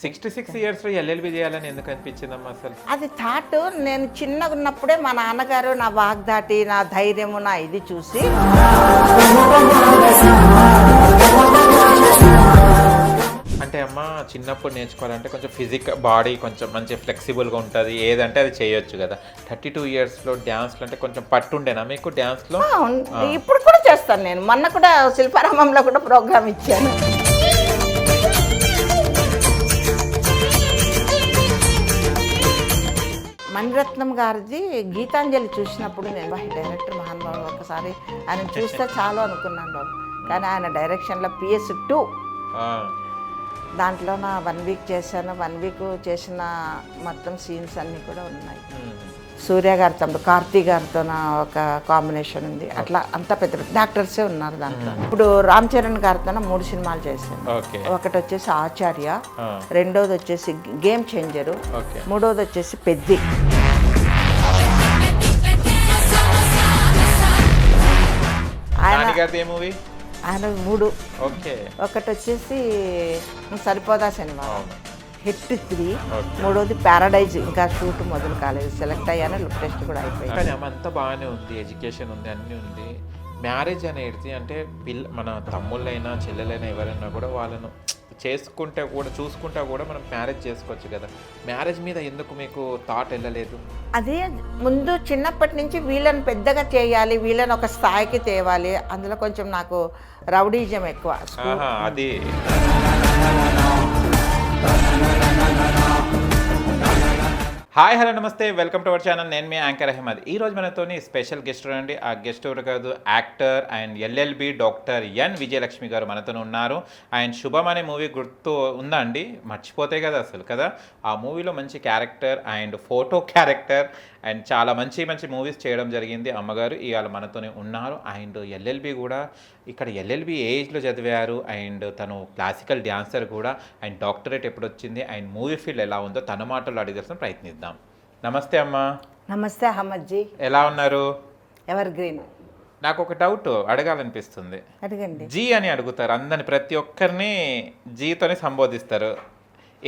66 ఇయర్స్లో ఎల్ఎల్బి చేయాలని ఎందుకు అనిపించిందమ్మా అసలు? అది థాట్ నేను చిన్నగా ఉన్నప్పుడే మా నాన్నగారు నా వాగ్దాటి నా ధైర్యము నా ఇది చూసి అంటే అమ్మ చిన్నప్పుడు నేర్చుకోవాలంటే కొంచెం బాడీ కొంచెం మంచి ఫ్లెక్సిబుల్గా ఉంటుంది, ఏదంటే అది చేయొచ్చు కదా. 32 ఇయర్స్లో డ్యాన్స్లో అంటే కొంచెం పట్టుండేనా మీకు డ్యాన్స్లో? ఇప్పుడు కూడా చేస్తాను నేను. మొన్న కూడా శిల్పారామంలో కూడా ప్రోగ్రామ్ ఇచ్చాను. మణిరత్నం గారిది గీతాంజలి చూసినప్పుడు నేను డైరెక్టర్ మహానుభావుడు ఒకసారి ఆయన చూస్తే చాలు అనుకున్నాను బాబు. కానీ ఆయన డైరెక్షన్లో PS2 దాంట్లో నా 1 వీక్ చేశాను. 1 వీక్ చేసిన మొత్తం సీన్స్ అన్నీ కూడా ఉన్నాయి. సూర్య గారితో కార్తీ గారితో ఒక కాంబినేషన్ ఉంది. అట్లా అంత పెద్ద పెద్ద డాక్టర్సే ఉన్నారు దాంట్లో. ఇప్పుడు రామ్ చరణ్ గారితో 3 సినిమాలు చేశాను. ఒకటి వచ్చేసి ఆచార్య, రెండోది వచ్చేసి గేమ్ చేంజరు, మూడోది వచ్చేసి పెద్ది. ఆయన 3. ఒకటి వచ్చేసి సరిపోదా శనివారం, హిట్ 3, మూడోది ప్యారడైజ్. ఇంకా షూట్ మొదలు కాలేదు, సెలెక్ట్ అయ్యాను, లుక్ టెస్ట్ కూడా అయిపోయింది. కానీ అంతా బాగానే ఉంది, ఎడ్యుకేషన్ ఉంది, అన్నీ ఉంది. మ్యారేజ్ అనేది అంటే మన తమ్ముళ్ళైనా చెల్లెలైనా ఎవరైనా కూడా వాళ్ళను చూసుకుంటా కూడా మనం మ్యారేజ్ చేసుకోవచ్చు కదా. మ్యారేజ్ మీద ఎందుకు మీకు థాట్ వెళ్ళలేదు? అదే ముందు చిన్నప్పటి నుంచి వీళ్ళని పెద్దగా చేయాలి, వీళ్ళని ఒక స్థాయికి తేవాలి. అందులో కొంచెం నాకు రౌడీజం ఎక్కువ. అది హాయ్ హలో నమస్తే, వెల్కమ్ టు అవర్ ఛానల్. నేను మీ యాంకర్ అహ్మద్. ఈరోజు మనతోని స్పెషల్ గెస్ట్ అండి. ఆ గెస్ట్ ఎవరు కాదు, actor and LLB doctor N Vijayalakshmi గారు మనతో ఉన్నారు. అండ్ శుభం అనే మూవీ గుర్తు ఉందా అండి? మర్చిపోతే కదా అసలు కదా. ఆ మూవీలో మంచి character and photo character and చాలా మంచి మూవీస్ చేయడం జరిగింది అమ్మగారు. ఇవాళ మనతోనే ఉన్నారు. అండ్ ఎల్ఎల్బి కూడా ఇక్కడ ఎల్ఎల్బి ఏజ్లో చదివారు. అండ్ తను క్లాసికల్ డ్యాన్సర్ కూడా. అండ్ డాక్టరేట్ ఎప్పుడు వచ్చింది అండ్ మూవీ ఫీల్డ్ ఎలా ఉందో తన మాటల్లో అడిగేసిన ప్రయత్నిద్దాం. నమస్తే అమ్మా. నమస్తే అహ్మద్ జీ. ఎలా ఉన్నారు? Ever green. నాకు ఒక డౌట్ అడగాలనిపిస్తుంది. అడగండి. జీ అని అడుగుతారు అందరిని, ప్రతి ఒక్కరిని జీతోని సంబోధిస్తారు.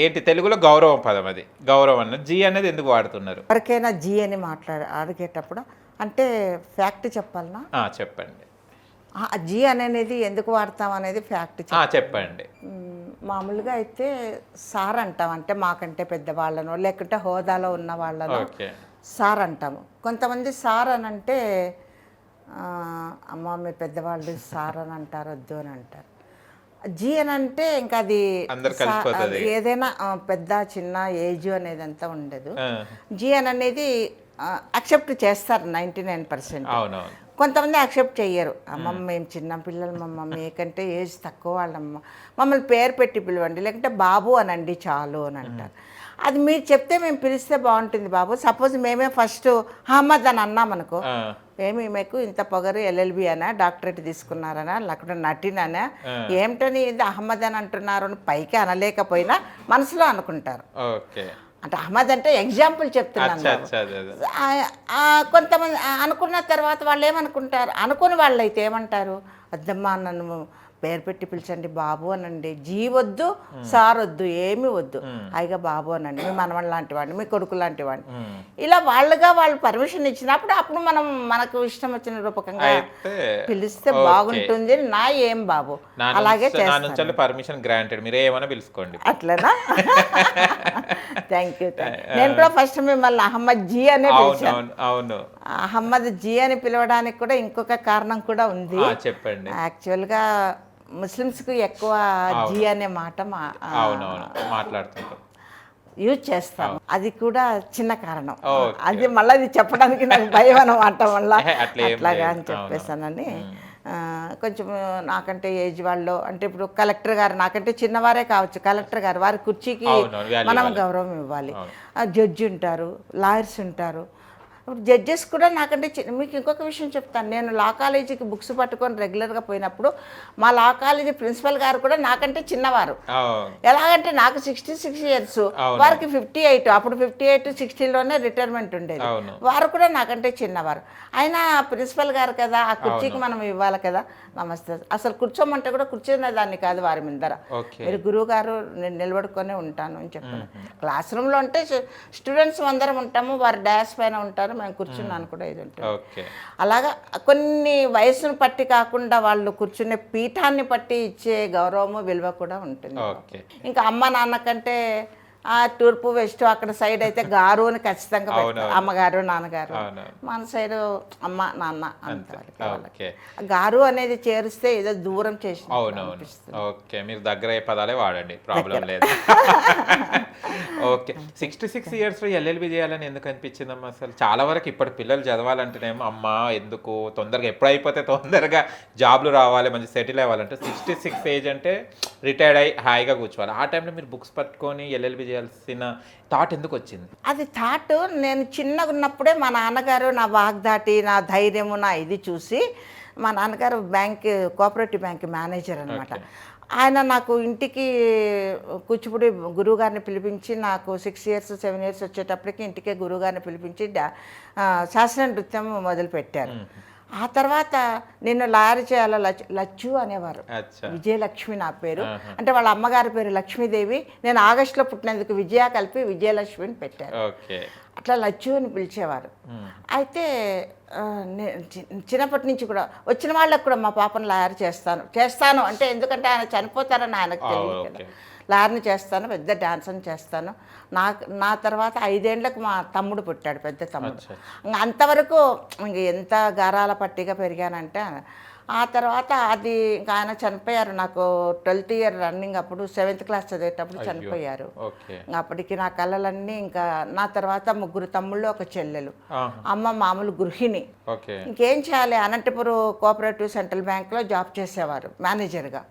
ఏంటి తెలుగులో గౌరవం పదం, అది గౌరవం అన్న జీ అనేది ఎందుకు వాడుతున్నారు? ఎవరికైనా జీ అని అడిగేటప్పుడు అంటే ఫ్యాక్ట్ చెప్పాలనా? చెప్పండి. జీ అనేది ఎందుకు వాడతాం అనేది ఫ్యాక్ట్ చెప్పండి. మామూలుగా అయితే సార్ అంటాం, అంటే మాకంటే పెద్దవాళ్ళను లేకుంటే హోదాలో ఉన్న వాళ్ళను సార్ అంటాము. కొంతమంది సార్ అని అంటే అమ్మ మీ పెద్దవాళ్ళు సార్ అని అంటారు, వద్దు అని అంటారు. జీ అని అంటే ఇంకా అది ఏదైనా పెద్ద చిన్న ఏజ్ అనేది అంతా ఉండదు. జీ అని అనేది యాక్సెప్ట్ చేస్తారు 99%. కొంతమంది యాక్సెప్ట్ చెయ్యరు. అమ్మమ్మ మేము చిన్న పిల్లలు, మీకంటే ఏజ్ తక్కువ వాళ్ళమ్మ, మమ్మల్ని పేరు పెట్టి పిలవండి, లేకుంటే బాబు అనండి చాలు అని అంటారు. అది మీరు చెప్తే మేము పిలిస్తే బాగుంటుంది బాబు. సపోజ్ మేమే ఫస్ట్ అహ్మద్ అని అన్నామనుకో, ఏమి మీకు ఇంత పొగరు, ఎల్ఎల్బి అనా, డాక్టరేట్ తీసుకున్నారనా, లేకుంటే నటిననా, ఏమిటని ఇది అహ్మద్ అని అంటున్నారు అని పైకి అనలేకపోయినా మనసులో అనుకుంటారు. అంటే అహ్మద్ అంటే ఎగ్జాంపుల్ చెప్తున్నాను. కొంతమంది అనుకున్న తర్వాత వాళ్ళు ఏమనుకుంటారు, అనుకుని వాళ్ళు అయితే ఏమంటారు, వద్దమ్మా నన్ను పేరు పెట్టి పిలిచండి బాబు అనండి, జీ వద్దు సార్ వద్దు ఏమీ వద్దు, హాయిగా బాబు అనండి, మీ మనవడు లాంటి వాడిని, మీ కొడుకు లాంటి వాడిని, ఇలా వాళ్ళు పర్మిషన్ ఇచ్చినప్పుడు అప్పుడు మనం మనకు ఇష్టం వచ్చిన రూపకంగా పిలిస్తే బాగుంటుంది. నా ఏం బాబు అలాగే చేస్తాను. పర్మిషన్ గ్రాంటెడ్, మీరు ఏమైనా పిలుచుకోండి. అట్లనా? Thank you. నేను కూడా ఫస్ట్ మిమ్మల్ని అహ్మద్ జీ అనే పిలిచాను. అవును, అహ్మద్ జీ అని పిలవడానికి కూడా ఇంకొక కారణం కూడా ఉంది. చెప్పండి. యాక్చువల్గా ముస్లిమ్స్కి ఎక్కువ జీ అనే మాట మాట్లాడుతుంటాం, యూజ్ చేస్తాం. అది కూడా చిన్న కారణం. అది మళ్ళీ అది చెప్పడానికి నాకు భయం అన్నమాట. మళ్ళీ అట్లాగా అని చెప్పేసానని కొంచెం నాకంటే ఏజ్ వాళ్ళు అంటే ఇప్పుడు కలెక్టర్ గారు నాకంటే చిన్నవారే కావచ్చు, కలెక్టర్ గారు వారి కుర్చీకి మనం గౌరవం ఇవ్వాలి. జడ్జి ఉంటారు, లాయర్స్ ఉంటారు, ఇప్పుడు జడ్జెస్ కూడా నాకంటే మీకు ఇంకొక విషయం చెప్తాను. నేను లా కాలేజీకి బుక్స్ పట్టుకొని రెగ్యులర్గా పోయినప్పుడు మా లా కాలేజీ ప్రిన్సిపల్ గారు కూడా నాకంటే చిన్నవారు. ఎలాగంటే నాకు 66 ఇయర్స్, వారికి 58. అప్పుడు 58, 60లోనే రిటైర్మెంట్ ఉండేది. వారు కూడా నాకంటే చిన్నవారు. అయినా ప్రిన్సిపల్ గారు కదా, ఆ కుర్చీకి మనం ఇవ్వాలి కదా. నమస్తే, అసలు కూర్చోమంటే కూడా కూర్చునే దాన్ని కాదు వారి ముందర. మీరు గురువు గారు నేను నిలబడుకొనే ఉంటాను అని చెప్పాను. క్లాస్ రూమ్లో అంటే స్టూడెంట్స్ అందరం ఉంటాము, వారి డాష్ పైన ఉంటారు, మేము కూర్చున్నాను కూడా ఇది ఉంటుంది. అలాగా కొన్ని వయసును పట్టి కాకుండా వాళ్ళు కూర్చునే పీఠాన్ని పట్టి ఇచ్చే గౌరవము విలువ కూడా ఉంటుంది. ఇంకా అమ్మ నాన్న కంటే తూర్పు వెస్ట్ అక్కడ సైడ్ అయితే గారు అని ఖచ్చితంగా అమ్మగారు నాన్నగారు, మన సైడ్ అమ్మ నాన్న అంత. గారు అనేది చేరిస్తే ఏదో దూరం చేసి. ఓకే, మీరు దగ్గర అయ్యే పదాలే వాడండి, ప్రాబ్లం లేదు. ఓకే, 66 ఇయర్స్లో ఎల్ఎల్బి చేయాలని ఎందుకు అనిపించిందమ్మా? అసలు చాలా వరకు ఇప్పటి పిల్లలు చదవాలంటేనేమో అమ్మ ఎందుకు తొందరగా ఎప్పుడు అయిపోతే తొందరగా జాబ్లు రావాలి, మంచి సెటిల్ అవ్వాలంటే 66 ఏజ్ అంటే రిటైర్డ్ అయ్యి హాయిగా కూర్చోవాలి. ఆ టైంలో మీరు బుక్స్ పట్టుకొని ఎల్ఎల్బి చేయాల్సిన థాట్ ఎందుకు వచ్చింది? అది థాట్ నేను చిన్నగా ఉన్నప్పుడే మా నాన్నగారు నా వాగ్దాటి, నా ధైర్యము, నా ఇది చూసి, మా నాన్నగారు కోఆపరేటివ్ బ్యాంక్ మేనేజర్ అనమాట. ఆయన నాకు ఇంటికి కూచిపూడి గురువుగారిని పిలిపించి, నాకు 6 ఇయర్స్ 7 ఇయర్స్ వచ్చేటప్పటికి ఇంటికే గురువుగారిని పిలిపించి శాస్త్రీయ నృత్యం మొదలుపెట్టారు. ఆ తర్వాత నిన్ను లాయర్ చేయాలో లచ్చు అనేవారు. విజయలక్ష్మి నా పేరు, అంటే వాళ్ళ అమ్మగారి పేరు లక్ష్మీదేవి. నేను ఆగస్టులో పుట్టినందుకు విజయ కలిపి విజయలక్ష్మిని పెట్టారు. అట్లా లచ్చు అని పిలిచేవారు. అయితే చిన్నప్పటి నుంచి కూడా వచ్చిన వాళ్ళకు కూడా మా పాపను లాయర్ చేస్తాను అంటే, ఎందుకంటే ఆయన చనిపోతారని ఆయనకు తెలియదు కదా. లాయర్ని చేస్తాను, పెద్ద డాన్సర్ని చేస్తాను. నా తర్వాత 5 ఏళ్ళకు మా తమ్ముడు పుట్టాడు, పెద్ద తమ్ముడు. ఇంకా అంతవరకు ఇంక ఎంత గారాల పట్టిగా పెరిగానంటే. ఆ తర్వాత అది ఇంకా ఆయన చనిపోయారు. నాకు 12th ఇయర్ రన్నింగ్, అప్పుడు 7th క్లాస్ చదివేటప్పుడు చనిపోయారు. అప్పటికి నా కళలన్నీ ఇంకా. నా తర్వాత 3 తమ్ముళ్ళు, 1 చెల్లెలు. అమ్మ మామూలు గృహిణి. ఇంకేం చేయాలి, అనంతపురం కోఆపరేటివ్ సెంట్రల్ బ్యాంక్లో జాబ్ చేసేవారు మేనేజర్గా.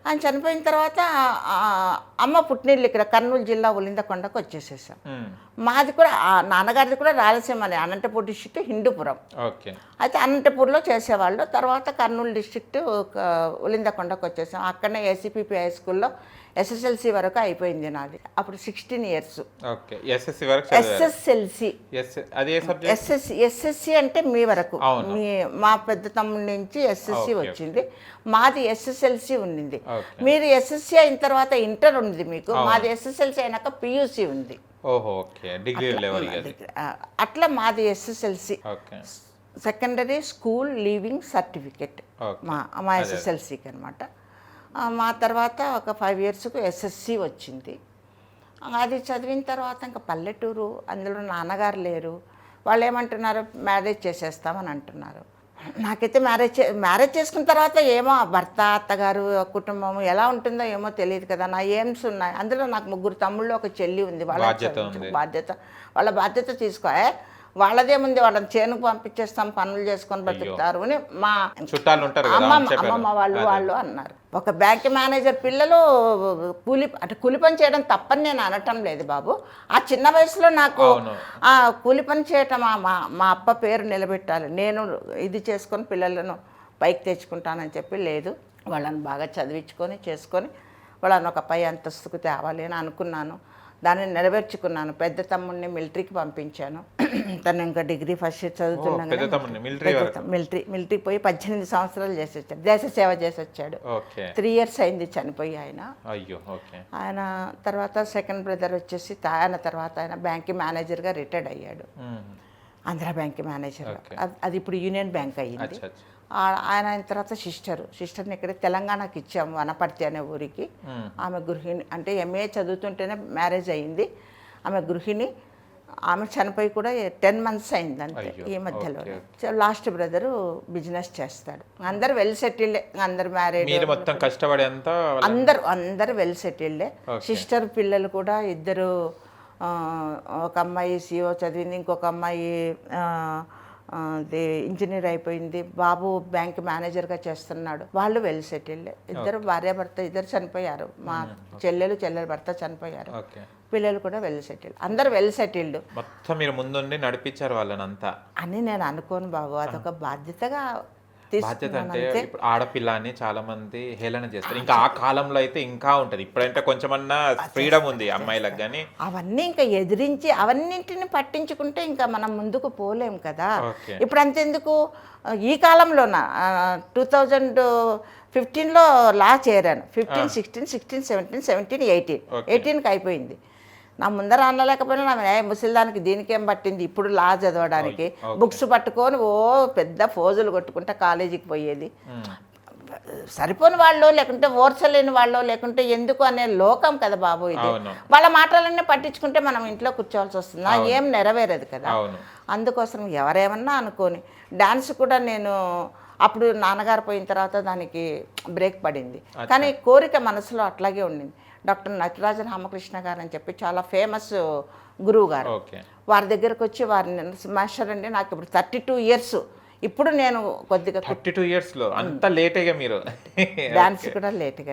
ఆయన చనిపోయిన తర్వాత అమ్మ పుట్టినిల్లు ఇక్కడ కర్నూలు జిల్లా ఉలిందకొండకు వచ్చేసేసాం. మాది కూడా నాన్నగారిది కూడా రాయలసీమనే, అనంతపూర్ డిస్ట్రిక్ట్ హిందూపురం. అయితే అనంతపూర్లో చేసేవాళ్ళు. తర్వాత కర్నూలు డిస్ట్రిక్ట్ ఉలిందకొండకు వచ్చేసాం. అక్కడనే ఏసీపీపీ హై స్కూల్లో SSLC వరకు అయిపోయింది నాది. అప్పుడు 16 ఇయర్స్. ఎస్ఎస్సి అంటే మీ వరకు, మా పెద్ద తమ్ముడి నుంచి SSC వచ్చింది. మాది SSLC ఉన్నింది. మీరు SSC అయిన తర్వాత ఇంటర్ ఉంది మీకు, మాది SSLC అయినాక PUC ఉంది. అట్లా మాది SSLC, secondary school leaving certificate మా SSLCకి అనమాట. మా తర్వాత ఒక 5 ఇయర్స్కు SSC వచ్చింది. అది చదివిన తర్వాత ఇంకా పల్లెటూరు, అందులో నాన్నగారు లేరు. వాళ్ళు ఏమంటున్నారు, మ్యారేజ్ చేసేస్తామని అంటున్నారు. నాకైతే మ్యారేజ్ చేసుకున్న తర్వాత ఏమో భర్త, అత్తగారు, కుటుంబం ఎలా ఉంటుందో ఏమో తెలియదు కదా. నా ఎయిమ్స్ ఉన్నాయి. అందులో నాకు 3 తమ్ముళ్ళు, 1 చెల్లి ఉంది. వాళ్ళ బాధ్యత తీసుకో. వాళ్ళదేముంది, వాళ్ళని చేనుకు పంపించేస్తాం, పనులు చేసుకొని బతుకుతారు అని మా చుట్టాలు ఉంటారు, అమ్మమ్మ వాళ్ళు అన్నారు. ఒక బ్యాంక్ మేనేజర్ పిల్లలు కూలి పని చేయడం తప్పని నేను అనటం లేదు బాబు. ఆ చిన్న వయసులో నాకు కూలి పని చేయటం, మా అప్ప పేరు నిలబెట్టాలి, నేను ఇది చేసుకొని పిల్లలను పైకి తెచ్చుకుంటానని చెప్పి లేదు. వాళ్ళని బాగా చదివించుకొని చేసుకొని వాళ్ళని ఒక పై అంతస్తుకు తేవాలి అని అనుకున్నాను. దాన్ని నెరవేర్చుకున్నాను. పెద్ద తమ్ముడిని మిలిటరీకి పంపించాను. తను ఇంకా డిగ్రీ ఫస్ట్ ఇయర్ చదువుతున్నాను. మిలిటరీ పోయి 18 సంవత్సరాలు చేసి వచ్చాడు, దేశ సేవ చేసి వచ్చాడు. 3 ఇయర్స్ అయింది చనిపోయి ఆయన. ఆయన తర్వాత సెకండ్ బ్రదర్ వచ్చేసి ఆయన తర్వాత ఆయన బ్యాంక్ మేనేజర్గా రిటైర్డ్ అయ్యాడు. ఆంధ్ర బ్యాంక్ మేనేజర్, అది ఇప్పుడు యూనియన్ బ్యాంక్ అయ్యింది. ఆయన అయిన తర్వాత సిస్టర్ని ఇక్కడ తెలంగాణకి ఇచ్చాము, వనపర్తి అనే ఊరికి. ఆమె గృహిణి, అంటే MA చదువుతుంటేనే మ్యారేజ్ అయ్యింది. ఆమె గృహిణి. ఆమె చనిపోయి కూడా 10 months అయింది అంతే ఈ మధ్యలో. లాస్ట్ బ్రదరు బిజినెస్ చేస్తాడు. అందరు వెల్ సెటిల్డే, అందరు మ్యారేడ్, అందరు వెల్ సెటిల్డే. సిస్టర్ పిల్లలు కూడా 2, ఒక అమ్మాయి CO చదివింది, ఇంకొక అమ్మాయి అది ఇంజనీర్ అయిపోయింది, బాబు బ్యాంక్ మేనేజర్గా చేస్తున్నాడు. వాళ్ళు వెల్ సెటిల్డ్, ఇద్దరు భార్యాభర్త ఇద్దరు చనిపోయారు. మా చెల్లెలు భర్త చనిపోయారు. పిల్లలు కూడా వెల్ సెటిల్డ్, అందరు వెల్ సెటిల్డ్. మొత్తం మీరు ముందుండి నడిపించారు వాళ్ళనంతా అని నేను అనుకోను బాబు, అదొక బాధ్యతగా బాధ్యత. అంటే ఇప్పుడు ఆడపిల్ల అని చాలా మంది హేళన చేస్తారు. ఇంకా ఆ కాలంలో అయితే ఇంకా ఉంటది, ఇప్పుడంటే కొంచెమన్నా ఫ్రీడమ్ ఉంది అమ్మాయిలకు. కానీ అవన్నీ ఇంకా ఎదిరించి అవన్నింటిని పట్టించుకుంటే ఇంకా మనం ముందుకు పోలేం కదా. ఇప్పుడు అంతెందుకు ఈ కాలంలోన 2015లో లా చేరాను. 15, 16, 17, 18కి అయిపోయింది. నా ముందర అనలేకపోయినా నా ముసలిదానికి దీనికేం పట్టింది ఇప్పుడు లా చదవడానికి. బుక్స్ పట్టుకొని ఓ పెద్ద ఫోజులు కొట్టుకుంటే కాలేజీకి పోయేది. సరిపోని వాళ్ళు, లేకుంటే ఓర్చలేని వాళ్ళు, లేకుంటే ఎందుకు అనే లోకం కదా బాబు ఇది. వాళ్ళ మాటలన్నీ పట్టించుకుంటే మనం ఇంట్లో కూర్చోవాల్సి వస్తుంది, ఏం నెరవేరదు కదా. అందుకోసం ఎవరేమన్నా అనుకోని డాన్స్ కూడా నేను అప్పుడు నాన్నగారు పోయిన తర్వాత దానికి బ్రేక్ పడింది. కానీ కోరిక మనసులో అట్లాగే ఉండింది. డాక్టర్ నటరాజ రామకృష్ణ గారు అని చెప్పి చాలా ఫేమస్ గురువు గారు, వారి దగ్గరకు వచ్చి వారిని మాస్టర్ అండి నాకు ఇప్పుడు 32 ఇయర్స్, ఇప్పుడు నేను కొద్దిగా 32 ఇయర్స్లో అంత లేట్గా మీరు డాన్స్ కూడా లేట్గా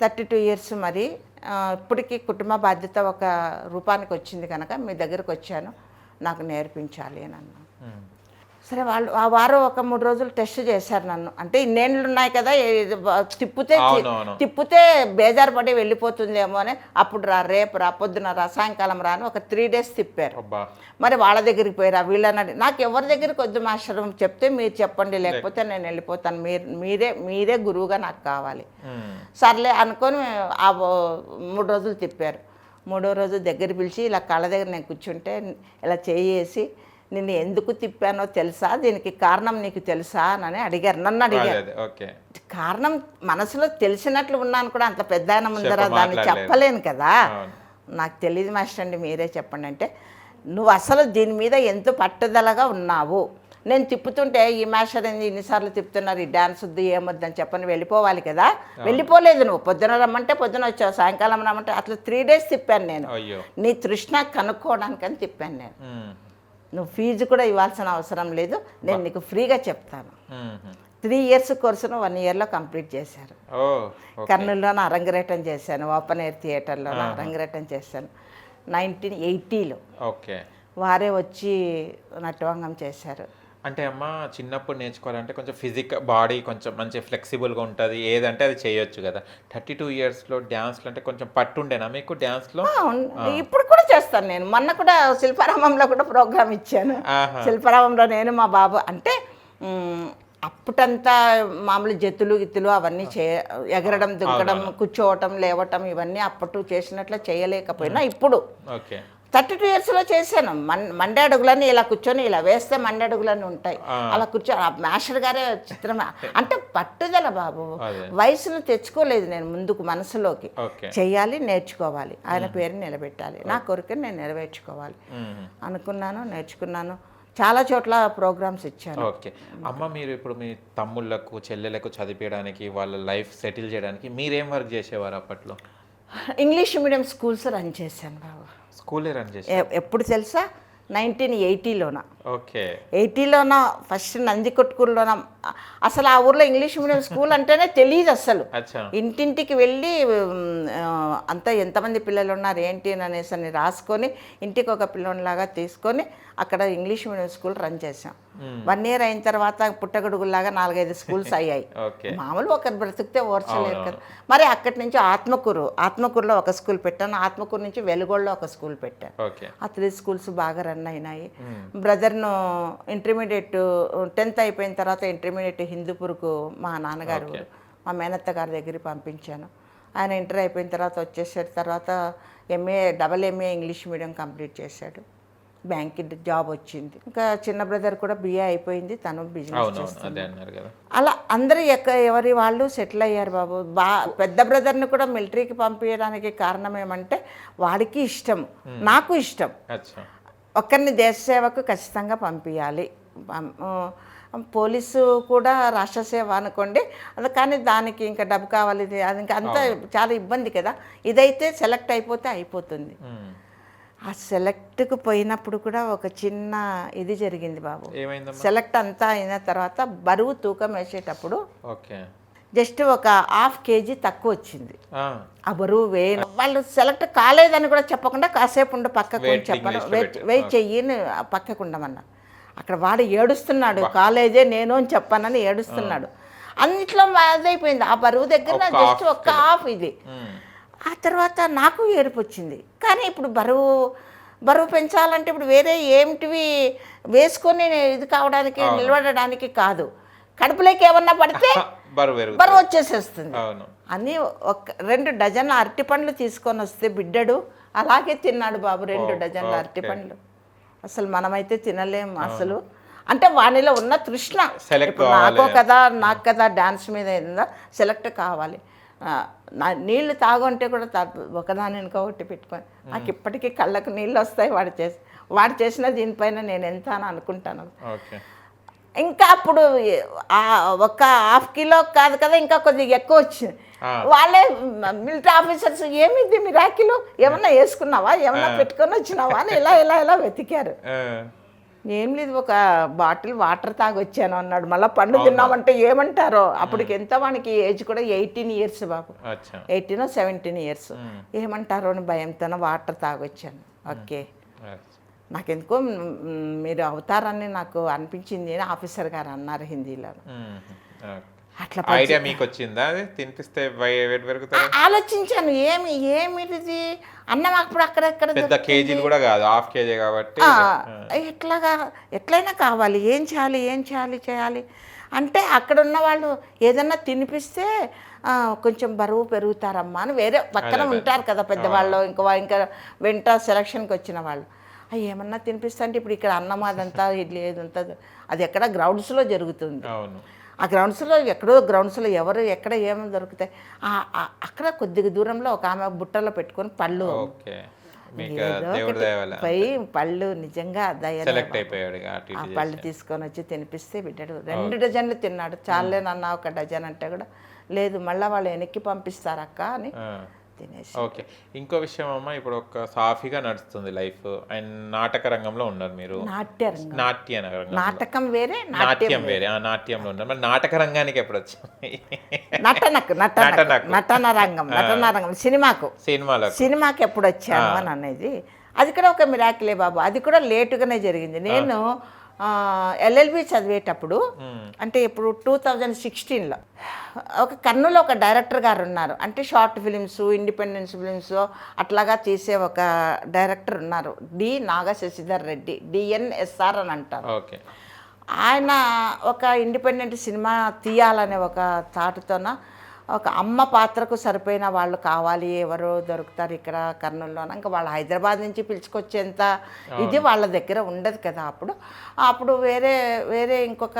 32 ఇయర్స్. మరి ఇప్పటికీ కుటుంబ బాధ్యత ఒక రూపానికి వచ్చింది కనుక మీ దగ్గరకు వచ్చాను, నాకు నేర్పించాలి అని అన్నాను. సరే వాళ్ళు ఆ వారం ఒక 3 రోజులు టెస్ట్ చేశారు నన్ను. అంటే ఇన్నేళ్ళు ఉన్నాయి కదా, తిప్పితే బేజారు పడి వెళ్ళిపోతుందేమో అని. అప్పుడు రేపు రా, పొద్దున రా, సాయంకాలం రా అని ఒక 3 days తిప్పారు. మరి వాళ్ళ దగ్గరికి పోయిరా వీళ్ళని నాకు ఎవరి దగ్గరికి వద్దు మాస్టర్, చెప్తే మీరు చెప్పండి, లేకపోతే నేను వెళ్ళిపోతాను, మీరే గురువుగా నాకు కావాలి. సర్లే అనుకొని ఆ 3 రోజులు తిప్పారు. 3వ రోజు దగ్గర పిలిచి ఇలా కళ్ళ దగ్గర నేను కూర్చుంటే ఇలా చేసి, నిన్ను ఎందుకు తిప్పానో తెలుసా, దీనికి కారణం నీకు తెలుసా అని అడిగారు, నన్ను అడిగారు. కారణం మనసులో తెలిసినట్లు ఉన్నాను కూడా, అంత పెద్ద ఆయన ముందర దాన్ని చెప్పలేను కదా. నాకు తెలియదు మాస్టర్ అండి, మీరే చెప్పండి అంటే, నువ్వు అసలు దీని మీద ఎంత పట్టుదలగా ఉన్నావు, నేను తిప్పుతుంటే ఈ మాస్టర్ ఏంది ఇన్నిసార్లు తిప్పుతున్నారు, ఈ డాన్స్ వద్దు ఏమొద్దని చెప్పని వెళ్ళిపోవాలి కదా. వెళ్ళిపోలేదు, నువ్వు పొద్దున రమ్మంటే పొద్దున వచ్చావు, సాయంకాలం రమ్మంటే అట్లా 3 days తిప్పాను నేను. నీ తృష్ణ కనుక్కోవడానికని తిప్పాను నేను. నువ్వు ఫీజు కూడా ఇవ్వాల్సిన అవసరం లేదు, నేను నీకు ఫ్రీగా చెప్తాను. 3 years కోర్సును 1 yearలో కంప్లీట్ చేశారు. కర్నూలులోనే అరంగరేటం చేశాను, ఓపెన్ ఎయిర్ థియేటర్లో అరంగరేటం చేశాను 1980లో. వారే వచ్చి నటవంగం చేశారు. అంటే అమ్మ చిన్నప్పుడు నేర్చుకోవాలంటే కొంచెం బాడీ కొంచెం మంచి ఫ్లెక్సిబుల్గా ఉంటుంది, ఏదంటే అది చేయొచ్చు కదా. 32 ఇయర్స్లో డ్యాన్స్లో అంటే కొంచెం పట్టుండేనా మీకు డ్యాన్స్లో? ఇప్పుడు కూడా చేస్తాను నేను. మొన్న కూడా శిల్పారామంలో కూడా ప్రోగ్రామ్ ఇచ్చాను. శిల్పారామంలో నేను మా బాబు అంటే అప్పుడంతా మామూలు జతులు గిత్తులు అవన్నీ ఎగరడం, దుంకడం, కూర్చోవటం, లేవటం ఇవన్నీ అప్పట్లో చేసినట్లు చేయలేకపోయినా ఇప్పుడు 32 ఇయర్స్లో చేశాను. మండే అడుగులని ఇలా కూర్చొని ఇలా వేస్తే మండే అడుగులని ఉంటాయి, అలా కూర్చొని మాస్టర్ గారే చిత్రం. అంటే పట్టుదల బాబు, వయసును తెచ్చుకోలేదు నేను ముందుకు, మనసులోకి చెయ్యాలి, నేర్చుకోవాలి, ఆయన పేరుని నిలబెట్టాలి, నా కోరికను నేను నెరవేర్చుకోవాలి అనుకున్నాను, నేర్చుకున్నాను. చాలా చోట్ల ప్రోగ్రామ్స్ ఇచ్చాను. అమ్మ మీరు ఇప్పుడు మీ తమ్ముళ్ళకు చెల్లెలకు చదివించడానికి, వాళ్ళ లైఫ్ సెటిల్ చేయడానికి మీరేం వర్క్ చేసేవారు అప్పట్లో? ఇంగ్లీష్ మీడియం స్కూల్స్ రన్ చేశాను బాబు. స్కూలే రన్ చేసి ఎప్పుడు తెలుసా, 1980లోన. 80లోన ఫస్ట్ నందికొట్కూరులోన. అసలు ఆ ఊర్లో ఇంగ్లీష్ మీడియం స్కూల్ అంటేనే తెలియదు అసలు. ఇంటింటికి వెళ్ళి అంతా ఎంతమంది పిల్లలు ఉన్నారు ఏంటి అనేసి అని రాసుకొని ఇంటికి ఒక పిల్లలాగా తీసుకొని అక్కడ ఇంగ్లీష్ మీడియం స్కూల్ రన్ చేసాం. 1 year అయిన తర్వాత పుట్టగొడుగులాగా 4-5 స్కూల్స్ అయ్యాయి. మామూలు ఒకరు బ్రతికితే ఓర్చలేరు కదా. మరి అక్కడి నుంచి ఆత్మకూరులో ఒక స్కూల్ పెట్టాను, ఆత్మకూరు నుంచి వెలుగోళ్ళలో ఒక స్కూల్ పెట్టాను. ఆ 3 schools బాగా రన్ అయినాయి. బ్రదర్ను ఇంటర్మీడియట్ 10th అయిపోయిన తర్వాత ఇంటర్మీడియట్ హిందూపూర్కు మా నాన్నగారు మా మేనత్త గారి దగ్గరికి పంపించాను. ఆయన ఇంటర్ అయిపోయిన తర్వాత వచ్చేసాడు. తర్వాత double MA English medium complete చేశాడు. బ్యాంక్ జాబ్ వచ్చింది. ఇంకా చిన్న బ్రదర్ కూడా బిఏ అయిపోయింది, తను బిజినెస్ చేస్తున్నాడు. అలా అందరూ ఎవరి వాళ్ళు సెటిల్ అయ్యారు బాబు. పెద్ద బ్రదర్ని కూడా మిలిటరీకి పంపించడానికి కారణం ఏమంటే వాడికి ఇష్టం, నాకు ఇష్టం. ఒక్కరిని దేశ సేవకు ఖచ్చితంగా పంపించాలి. పోలీసు కూడా రాష్ట్ర సేవ అనుకోండి, అది కానీ దానికి ఇంకా డబ్బు కావాలి, అది ఇంకా అంతా చాలా ఇబ్బంది కదా. ఇదైతే సెలెక్ట్ అయిపోతే అయిపోతుంది. ఆ సెలెక్ట్కి పోయినప్పుడు కూడా ఒక చిన్న ఇది జరిగింది బాబు. ఏమైందమ్మా? సెలెక్ట్ అంతా అయిన తర్వాత బరువు తూకం వేసేటప్పుడు ఓకే. జస్ట్ ఒక 1/2 kg తక్కువ వచ్చింది. ఆ బరువు వాళ్ళు సెలెక్ట్ కాలేదని కూడా చెప్పకుండా కాసేపు ఉండి పక్కకు చెప్పడం, వెయిట్ చెయ్యిని పక్కకు ఉండమన్నారు. అక్కడ వాడు ఏడుస్తున్నాడు, కాలేజే నేను అని చెప్పానని ఏడుస్తున్నాడు. అన్నిట్లో అదైపోయింది. ఆ బరువు దగ్గర జస్ట్ ఒక 1/2 ఇది. ఆ తర్వాత నాకు ఏడుపు వచ్చింది. కానీ ఇప్పుడు బరువు పెంచాలంటే ఇప్పుడు వేరే ఏమిటివి వేసుకొని ఇది కావడానికి నిలబడడానికి కాదు, కడుపులోకి ఏమన్నా పడితే బరువు వచ్చేసేస్తుంది అని 2 డజన్ల అరటిపండ్లు తీసుకొని వస్తే బిడ్డడు అలాగే తిన్నాడు బాబు. 2 డజన్ల అరటిపండ్లు. అసలు మనమైతే తినలేం అసలు. అంటే వానిలో ఉన్న తృష్ణ, నాకు కదా డాన్స్ మీద ఏందో సెలెక్ట్ కావాలి. నీళ్లు తాగుంటే కూడా ఒకదాని ఇంకొకటి పెట్టుకొని నాకు ఇప్పటికీ కళ్ళకు నీళ్ళు వస్తాయి. వాడు చేసిన దీనిపైన నేను ఎంత అని అనుకుంటాను. ఇంకా అప్పుడు ఒక 1/2 కిలో కాదు కదా, ఇంకా కొద్దిగా ఎక్కువ వచ్చింది. వాళ్ళే మిలిటరీ ఆఫీసర్స్ ఏమిది మిరాకిలు, ఏమన్నా వేసుకున్నావా, ఏమన్నా పెట్టుకొని వచ్చినావా అని ఇలా వెతికారు. ఏం లేదు, ఒక బాటిల్ వాటర్ తాగొచ్చాను అన్నాడు. మళ్ళీ పండు తిన్నామంటే ఏమంటారో. అప్పటికి ఎంత వానికి ఏజ్ కూడా 18 years బాబు, 18 or 17 years. ఏమంటారో అని భయంతో వాటర్ తాగొచ్చాను. ఓకే, నాకెందుకో మీరు అవుతారని నాకు అనిపించింది అని ఆఫీసర్ గారు అన్నారు హిందీలో. అట్లా ఐడియా మీకు వచ్చిందా? తినిపిస్తే ఆలోచించాను, ఏమిటిది అన్నం అప్పుడు అక్కడెక్కడ పెద్ద కేజీలు కూడా కాదు, 1/2 kg కాబట్టి ఎట్లయినా కావాలి, ఏం చేయాలి అంటే అక్కడ ఉన్న వాళ్ళు ఏదన్నా తినిపిస్తే కొంచెం బరువు పెరుగుతారమ్మా అని వేరే పక్కన ఉంటారు కదా పెద్దవాళ్ళు, ఇంకా వెంట సెలక్షన్కి వచ్చిన వాళ్ళు. ఏమన్నా తినిపిస్తా అంటే ఇప్పుడు ఇక్కడ అన్నం అదంతా ఇడ్లీ ఏది ఉంటుంది, అది ఎక్కడ గ్రౌండ్స్లో జరుగుతుంది. ఆ గ్రౌండ్స్లో గ్రౌండ్స్లో ఎవరు ఎక్కడ ఏమైనా దొరుకుతాయి. అక్కడ కొద్దిగా దూరంలో ఒక ఆమె బుట్టలో పెట్టుకొని పళ్ళు పళ్ళు నిజంగా ఆ పళ్ళు తీసుకొని వచ్చి తినిపిస్తే బిడ్డడు 2 డజన్లు తిన్నాడు. చాలేనన్నా 1 డజన్ అంటే కూడా లేదు, మళ్ళీ వాళ్ళు వెనక్కి పంపిస్తారక్క అని తినేసి. ఓకే, ఇంకో విషయం అమ్మ, ఇప్పుడు ఒక సాఫీగా నడుస్తుంది లైఫ్ అండ్ నాటక రంగంలో ఉన్నారు మీరు. నాటకం వేరే, నాట్యం వేరే. నాట్యంలో ఉన్నారు, మరి నాటక రంగానికి ఎప్పుడు వచ్చాయి? నటన రంగం సినిమాకి ఎప్పుడు వచ్చాను అని అనేది అది కూడా ఒక మిరాకిలే బాబు. అది కూడా లేటుగానే జరిగింది. నేను LLB చదివేటప్పుడు అంటే ఇప్పుడు 2016లో ఒక కర్నూలు ఒక డైరెక్టర్ గారు ఉన్నారు. అంటే షార్ట్ ఫిలిమ్స్, ఇండిపెండెన్స్ ఫిలిమ్స్ అట్లాగా తీసే ఒక డైరెక్టర్ ఉన్నారు, డి నాగశశిధర్ రెడ్డి, DNSR అని అంటారు. ఆయన ఒక ఇండిపెండెంట్ సినిమా తీయాలనే ఒక థాట్తోన ఒక అమ్మ పాత్రకు సరిపోయిన వాళ్ళు కావాలి, ఎవరు దొరుకుతారు ఇక్కడ కర్నూలులో. ఇంకా వాళ్ళు హైదరాబాద్ నుంచి పిలుచుకొచ్చేంత ఇది వాళ్ళ దగ్గర ఉండదు కదా. అప్పుడు వేరే ఇంకొక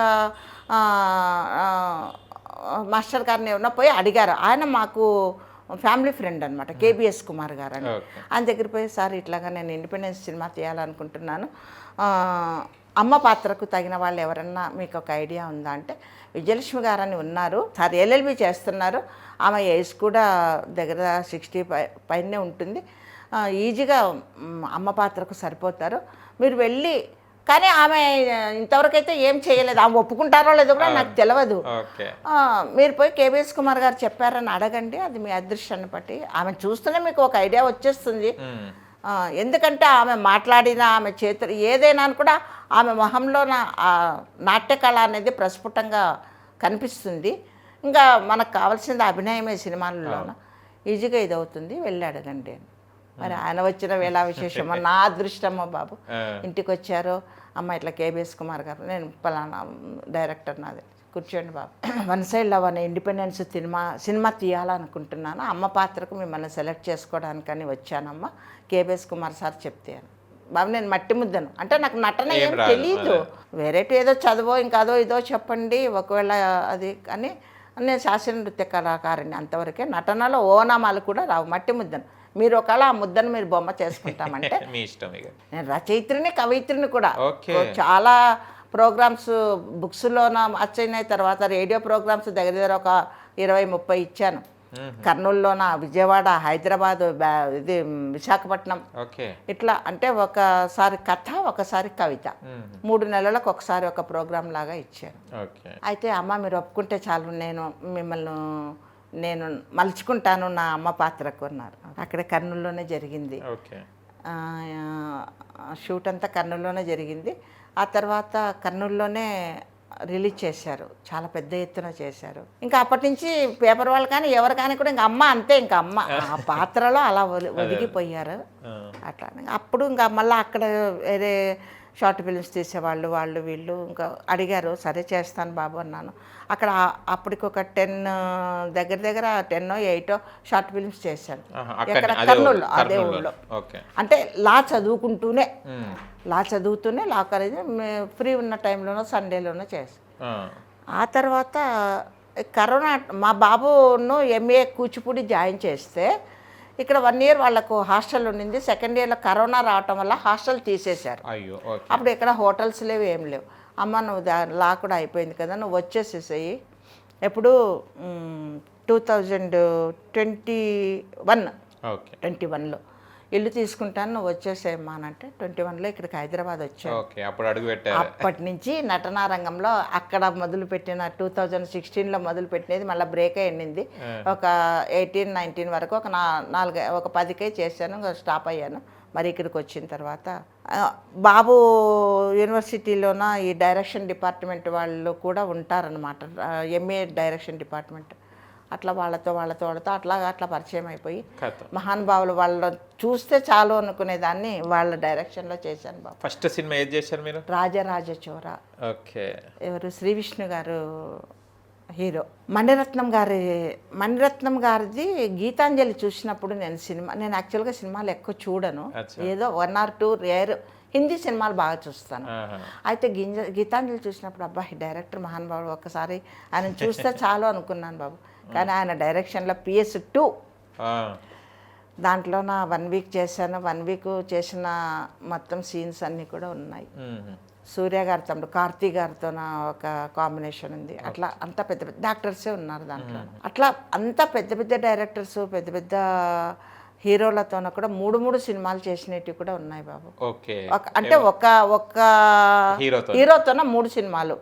మాస్టర్ గారిని ఏమన్నా పోయి అడిగారు. ఆయన మాకు ఫ్యామిలీ ఫ్రెండ్ అనమాట, KBS కుమార్ గారు అని. ఆయన దగ్గర పోయి, సార్ ఇట్లాగా నేను ఇండిపెండెన్స్ సినిమా తీయాలనుకుంటున్నాను, అమ్మ పాత్రకు తగిన వాళ్ళు ఎవరన్నా మీకు ఒక ఐడియా ఉందా అంటే, విజయలక్ష్మి గారని ఉన్నారు సార్, LLB చేస్తున్నారు, ఆమె ఏజ్ కూడా దగ్గర 60 పైనే ఉంటుంది, ఈజీగా అమ్మ పాత్రకు సరిపోతారు, మీరు వెళ్ళి. కానీ ఆమె ఇంతవరకు అయితే ఏం చేయలేదు, ఆమె ఒప్పుకుంటారో లేదో కూడా నాకు తెలియదు. మీరు పోయి KBS కుమార్ గారు చెప్పారని అడగండి, అది మీ అదృష్టాన్ని బట్టి. ఆమె చూస్తూనే మీకు ఒక ఐడియా వచ్చేస్తుంది. ఎందుకంటే ఆమె మాట్లాడిన ఆమె చేతులు ఏదైనా కూడా ఆమె మొహంలో నాట్యకళ అనేది ప్రస్ఫుటంగా కనిపిస్తుంది. ఇంకా మనకు కావాల్సింది అభినయమే సినిమాలలో, ఈజీగా ఇది అవుతుంది, వెళ్ళి అడగండి అని. మరి ఆయన వచ్చిన వేళ విశేషమో నా అదృష్టమో బాబు. ఇంటికి వచ్చారు, అమ్మ ఇట్లా KBS కుమార్ గారు, నేను పలానా డైరెక్టర్, నాది కూర్చోండి బాబు, వన్ సైడ్ లవ్ అనే ఇండిపెండెన్స్ సినిమా తీయాలనుకుంటున్నాను, అమ్మ పాత్రకు మిమ్మల్ని సెలెక్ట్ చేసుకోవడానికని వచ్చానమ్మా, KBS కుమార్ సార్ చెప్తే అని. బాబు నేను మట్టి ముద్దను, అంటే నాకు నటన ఏం తెలీదు, వేరేటి ఏదో చదువో ఇంకాదో ఇదో చెప్పండి, ఒకవేళ అది అని. నేను శాస్త్రీయ నృత్య కళాకారిని, అంతవరకే. నటనలో ఓనామాలు కూడా రావు, మట్టి ముద్దను. మీరు ఒకవేళ ఆ ముద్దను మీరు బొమ్మ చేసుకుంటామంటే మీ ఇష్టం. నేను రచయిత్రిని, కవయిత్రిని కూడా. చాలా ప్రోగ్రామ్స్ బుక్స్లోన వచ్చినాయి, తర్వాత రేడియో ప్రోగ్రామ్స్ దగ్గర ఒక 20-30 ఇచ్చాను. కర్నూలులోన, విజయవాడ, హైదరాబాద్, ఇది విశాఖపట్నం, ఓకే. ఇట్లా అంటే ఒకసారి కథ, ఒకసారి కవిత, 3 నెలలకు ఒకసారి ఒక ప్రోగ్రామ్ లాగా ఇచ్చాను. ఓకే. అయితే అమ్మ మీరు ఒప్పుకుంటే చాలు, నేను మలుచుకుంటాను నా అమ్మ పాత్రకు అన్నారు. అక్కడ కర్నూలులోనే జరిగింది. ఓకే. షూట్ అంతా కర్నూలులోనే జరిగింది. ఆ తర్వాత కర్నూలులోనే రిలీజ్ చేశారు, చాలా పెద్ద ఎత్తున చేశారు. ఇంకా అప్పటి నుంచి పేపర్ వాళ్ళు కానీ ఎవరు కానీ కూడా ఇంకా అమ్మ అంతే, ఇంకా అమ్మ ఆ పాత్రలో అలా ఒదిగిపోయారు. అట్లా అప్పుడు ఇంకా మళ్ళీ అక్కడ వేరే షార్ట్ ఫిల్మ్స్ తీసేవాళ్ళు, వాళ్ళు వీళ్ళు ఇంకా అడిగారు. సరే చేస్తాను బాబు అన్నాను. అక్కడ అప్పటికొక 10 దగ్గర 10 8 షార్ట్ ఫిల్మ్స్ చేశాను. ఎక్కడ కర్నూలు, అదే ఊళ్ళో. అంటే లా చదువుకుంటూనే లా కాలేజ్ ఫ్రీ ఉన్న టైంలోనో సండేలోనో చేశాను. ఆ తర్వాత కరోనా, మా బాబును ఎంఏ కూచిపూడి జాయిన్ చేస్తే ఇక్కడ 1 ఇయర్ వాళ్ళకు హాస్టల్ ఉండింది. సెకండ్ ఇయర్లో కరోనా రావటం వల్ల హాస్టల్ తీసేశారు. అప్పుడు ఇక్కడ హోటల్స్ లేవు, ఏం లేవు. అమ్మ నువ్వు లా కూడా అయిపోయింది కదా, నువ్వు వచ్చేసేసాయి. ఎప్పుడు 2021లో ఇల్లు తీసుకుంటాను, నువ్వు వచ్చేసేయమ్మా అని అంటే 21లో ఇక్కడికి హైదరాబాద్ వచ్చాను. అప్పటి నుంచి నటనా రంగంలో అక్కడ మొదలుపెట్టిన 2016లో మొదలుపెట్టినది మళ్ళీ బ్రేక్ అయ్యింది. ఒక 18-19 వరకు ఒక 10కే చేశాను, స్టాప్ అయ్యాను. మరి ఇక్కడికి వచ్చిన తర్వాత బాబు యూనివర్సిటీలోన ఈ డైరెక్షన్ డిపార్ట్మెంట్ వాళ్ళు కూడా ఉంటారనమాట, ఎంఏ డైరెక్షన్ డిపార్ట్మెంట్. అట్లా వాళ్ళతో అట్లా పరిచయం అయిపోయి మహానుభావులు వాళ్ళ చూస్తే చాలు అనుకునేదాన్ని, వాళ్ళ డైరెక్షన్లో చేశాను బాబు. ఫస్ట్ సినిమా ఏది చేశారు మీరు? రాజరాజ చోర. ఓకే. ఎవరు? శ్రీ విష్ణు గారు హీరో. మణిరత్నం గారిది గీతాంజలి చూసినప్పుడు నేను యాక్చువల్గా సినిమాలు ఎక్కువ చూడను, ఏదో 1 or 2 రేర్ హిందీ సినిమాలు బాగా చూస్తాను. అయితే గీతాంజలి చూసినప్పుడు అబ్బా ఈ డైరెక్టర్ మహానుభావుడు, ఒక్కసారి ఆయన చూస్తే చాలు అనుకున్నాను బాబు. కానీ ఆయన డైరెక్షన్లో PS2 దాంట్లో నా 1 వీక్ చేశాను. 1 వీక్ చేసిన మొత్తం సీన్స్ అన్నీ కూడా ఉన్నాయి. సూర్య గారి తమ్ముడు కార్తీ గారితో ఒక కాంబినేషన్ ఉంది. అట్లా అంత పెద్ద పెద్ద యాక్టర్సే ఉన్నారు దాంట్లో. అట్లా అంత పెద్ద పెద్ద డైరెక్టర్స్, పెద్ద పెద్ద హీరోలతోన కూడా 3 సినిమాలు చేసినవి కూడా ఉన్నాయి బాబు. అంటే ఒక హీరోతోన 3 సినిమాలు.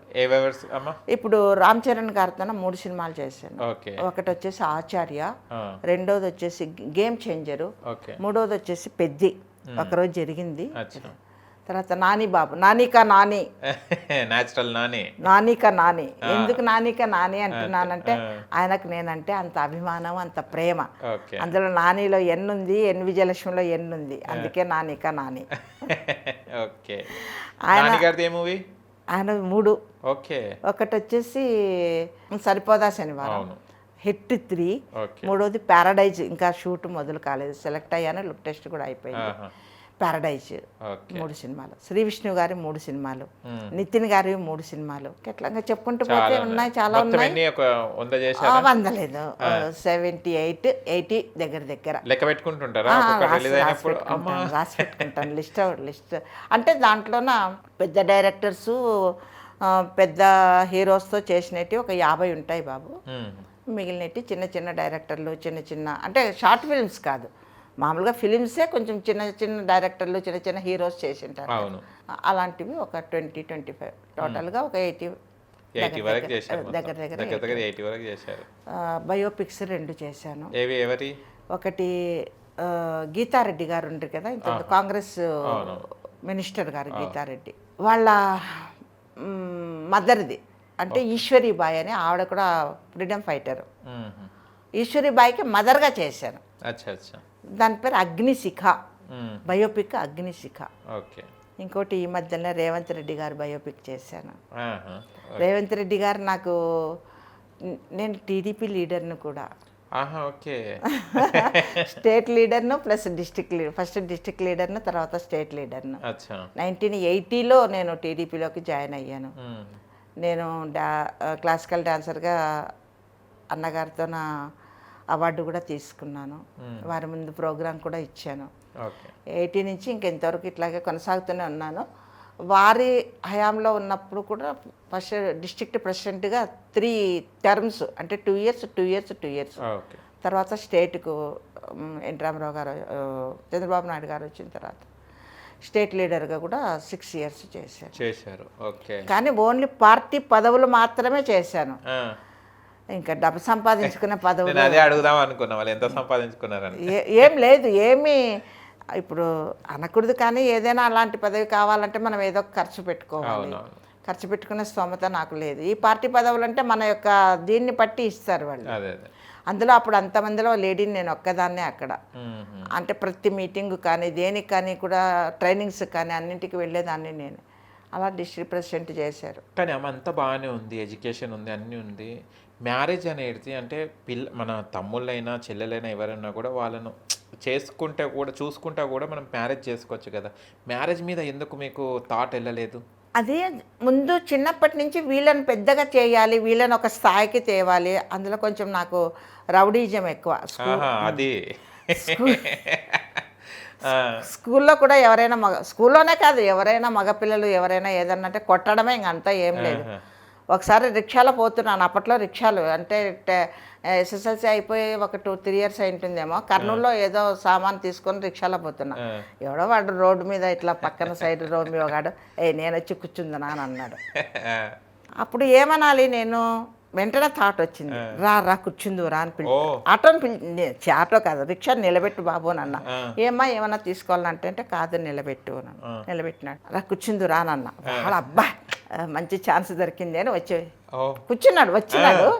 ఇప్పుడు రామ్ చరణ్ గారితో 3 సినిమాలు చేశాను. ఒకటి వచ్చేసి ఆచార్య, రెండోది వచ్చేసి గేమ్ చేంజరు, మూడోది వచ్చేసి పెద్ది ఒకరోజు జరిగింది. తర్వాత నానికా నాని ఎందుకు నానికా నాని అంటున్నానంటే ఆయనకు నేనంటే అంత అభిమానం, అంత ప్రేమ. అందులో నానిలో ఎన్ ఉంది, ఎన్ విజయలక్ష్మిలో ఎన్ ఉంది, అందుకే నానికా నాని. ఆయన 3. ఒకటి వచ్చేసి సరిపోదా శనివారం, హిట్ 3, మూడోది ప్యారడైజ్. ఇంకా షూట్ మొదలు కాలేదు, సెలెక్ట్ అయ్యాను, లుక్ టెస్ట్ కూడా అయిపోయింది. ప్యారడైజ్ 3 సినిమాలు, శ్రీ విష్ణు గారి 3 సినిమాలు, నితిన్ గారి 3 సినిమాలు. ఎట్లా చెప్పుకుంటూ పోతే ఉన్నాయి, చాలా ఉన్నాయి. 100 లేదు, 78-80 దగ్గర రాసి పెట్టుకుంటాను లిస్ట్. అంటే దాంట్లోన పెద్ద డైరెక్టర్స్, పెద్ద హీరోస్తో చేసినట్టు ఒక 50 ఉంటాయి బాబు. మిగిలినట్టు చిన్న చిన్న డైరెక్టర్లు, చిన్న అంటే షార్ట్ ఫిల్మ్స్ కాదు, మామూలుగా ఫిలిమ్సే కొంచెం చిన్న డైరెక్టర్లు, చిన్న హీరోస్ చేసి ఉంటారు. అలాంటివి ఒక 20-25, టోటల్గా ఒక 80 దగ్గర బయోపిక్స్ 2 చేశాను. ఒకటి గీతారెడ్డి గారు ఉంటారు కదా, ఇంత కాంగ్రెస్ మినిస్టర్ గారు గీతారెడ్డి, వాళ్ళ మదర్ది అంటే ఈశ్వరీబాయి అని, ఆవిడ కూడా ఫ్రీడమ్ ఫైటర్. ఈశ్వరీబాయికి మదర్గా చేశాను. దాని పేరు అగ్నిశిఖ, బయోపిక్ అగ్నిశిఖ. ఇంకోటి ఈ మధ్యలో రేవంత్ రెడ్డి గారు బయోపిక్ చేశాను. రేవంత్ రెడ్డి గారు నేను టీడీపీ లీడర్ను కూడా, స్టేట్ లీడర్ను plus district leader, first district లీడర్ను, తర్వాత స్టేట్ లీడర్ను. 1980లో నేను టీడీపీలోకి జాయిన్ అయ్యాను. నేను క్లాసికల్ డాన్సర్గా అన్నగారితో నా అవార్డు కూడా తీసుకున్నాను. వారి ముందు ప్రోగ్రాం కూడా ఇచ్చాను. 80 నుంచి ఇంకెంతవరకు ఇట్లాగే కొనసాగుతూనే ఉన్నాను. వారి హయాంలో ఉన్నప్పుడు కూడా ఫస్ట్ డిస్ట్రిక్ట్ ప్రెసిడెంట్గా 3 టర్మ్స్, అంటే 2 years. తర్వాత స్టేట్కు ఎన్ రామారావు గారు చంద్రబాబు నాయుడు గారు వచ్చిన తర్వాత స్టేట్ లీడర్గా కూడా 6 years చేశారు. ఓకే. కానీ ఓన్లీ పార్టీ పదవులు మాత్రమే చేశాను. ఇంకా డబ్బు సంపాదించుకునే పదవులు అదే అడుగుదాం అనుకున్నా, వాళ్ళు ఎంత సంపాదించుకున్నారని. ఏం లేదు, ఏమీ ఇప్పుడు అనకూడదు, కానీ ఏదైనా అలాంటి పదవి కావాలంటే మనం ఏదో ఖర్చు పెట్టుకోవాలి. ఖర్చు పెట్టుకునే స్తోమత నాకు లేదు. ఈ పార్టీ పదవులు అంటే మన యొక్క దీన్ని బట్టి ఇస్తారు వాళ్ళు. అందులో అప్పుడు అంతమందిలో లేడీని నేను ఒక్కదాన్నే అక్కడ. అంటే ప్రతి మీటింగ్ కానీ దేనికి కానీ కూడా ట్రైనింగ్స్ కానీ అన్నింటికి వెళ్ళేదాన్ని నేను. అలా డిస్ట్రిక్ట్ ప్రెసిడెంట్ చేశారు. కానీ ఆమె అంతా బాగానే ఉంది, ఎడ్యుకేషన్ ఉంది, అన్నీ ఉంది. మ్యారేజ్ అనేది అంటే మన తమ్ముళ్ళైనా చెల్లెలైనా ఎవరైనా కూడా వాళ్ళను చేసుకుంటే కూడా చూసుకుంటా కూడా మనం మ్యారేజ్ చేసుకోవచ్చు కదా. మ్యారేజ్ మీద ఎందుకు మీకు థాట్ వెళ్ళలేదు? అదే ముందు చిన్నప్పటి నుంచి వీళ్ళని పెద్దగా చేయాలి, వీళ్ళని ఒక స్థాయికి తేవాలి. అందులో కొంచెం నాకు రౌడీజం ఎక్కువ. అది స్కూల్లో కూడా ఎవరైనా స్కూల్లోనే కాదు, ఎవరైనా మగపిల్లలు ఎవరైనా ఏదన్నా అంటే కొట్టడమే, ఇంకంతా ఏం లేదు. ఒకసారి రిక్షాలో పోతున్నాను, అప్పట్లో రిక్షాలు అంటే SSLC అయిపోయి ఒక 2-3 years అయింటుందేమో. కర్నూలులో ఏదో సామాన్ తీసుకొని రిక్షాలో పోతున్నా. ఎవడో వాడు రోడ్డు మీద ఇట్లా పక్కన సైడ్ రోడ్ మీద ఒకడు నేను వచ్చి కూర్చుందనా అని అన్నాడు. అప్పుడు ఏమనాలి, నేను వెంటనే థాట్ వచ్చింది, రా కూర్చుందురా అని ఆటోని ఆటో కాదు రిక్షా నిలబెట్టు బాబు అని అన్న. ఏమన్నా తీసుకోవాలంటే కాదు నిలబెట్టు నన్ను. నిలబెట్టినాడు. రా కూర్చుందురా అని అన్న. వాడు అబ్బా మంచి ఛాన్స్ దొరికింది అని వచ్చి వచ్చినాడు.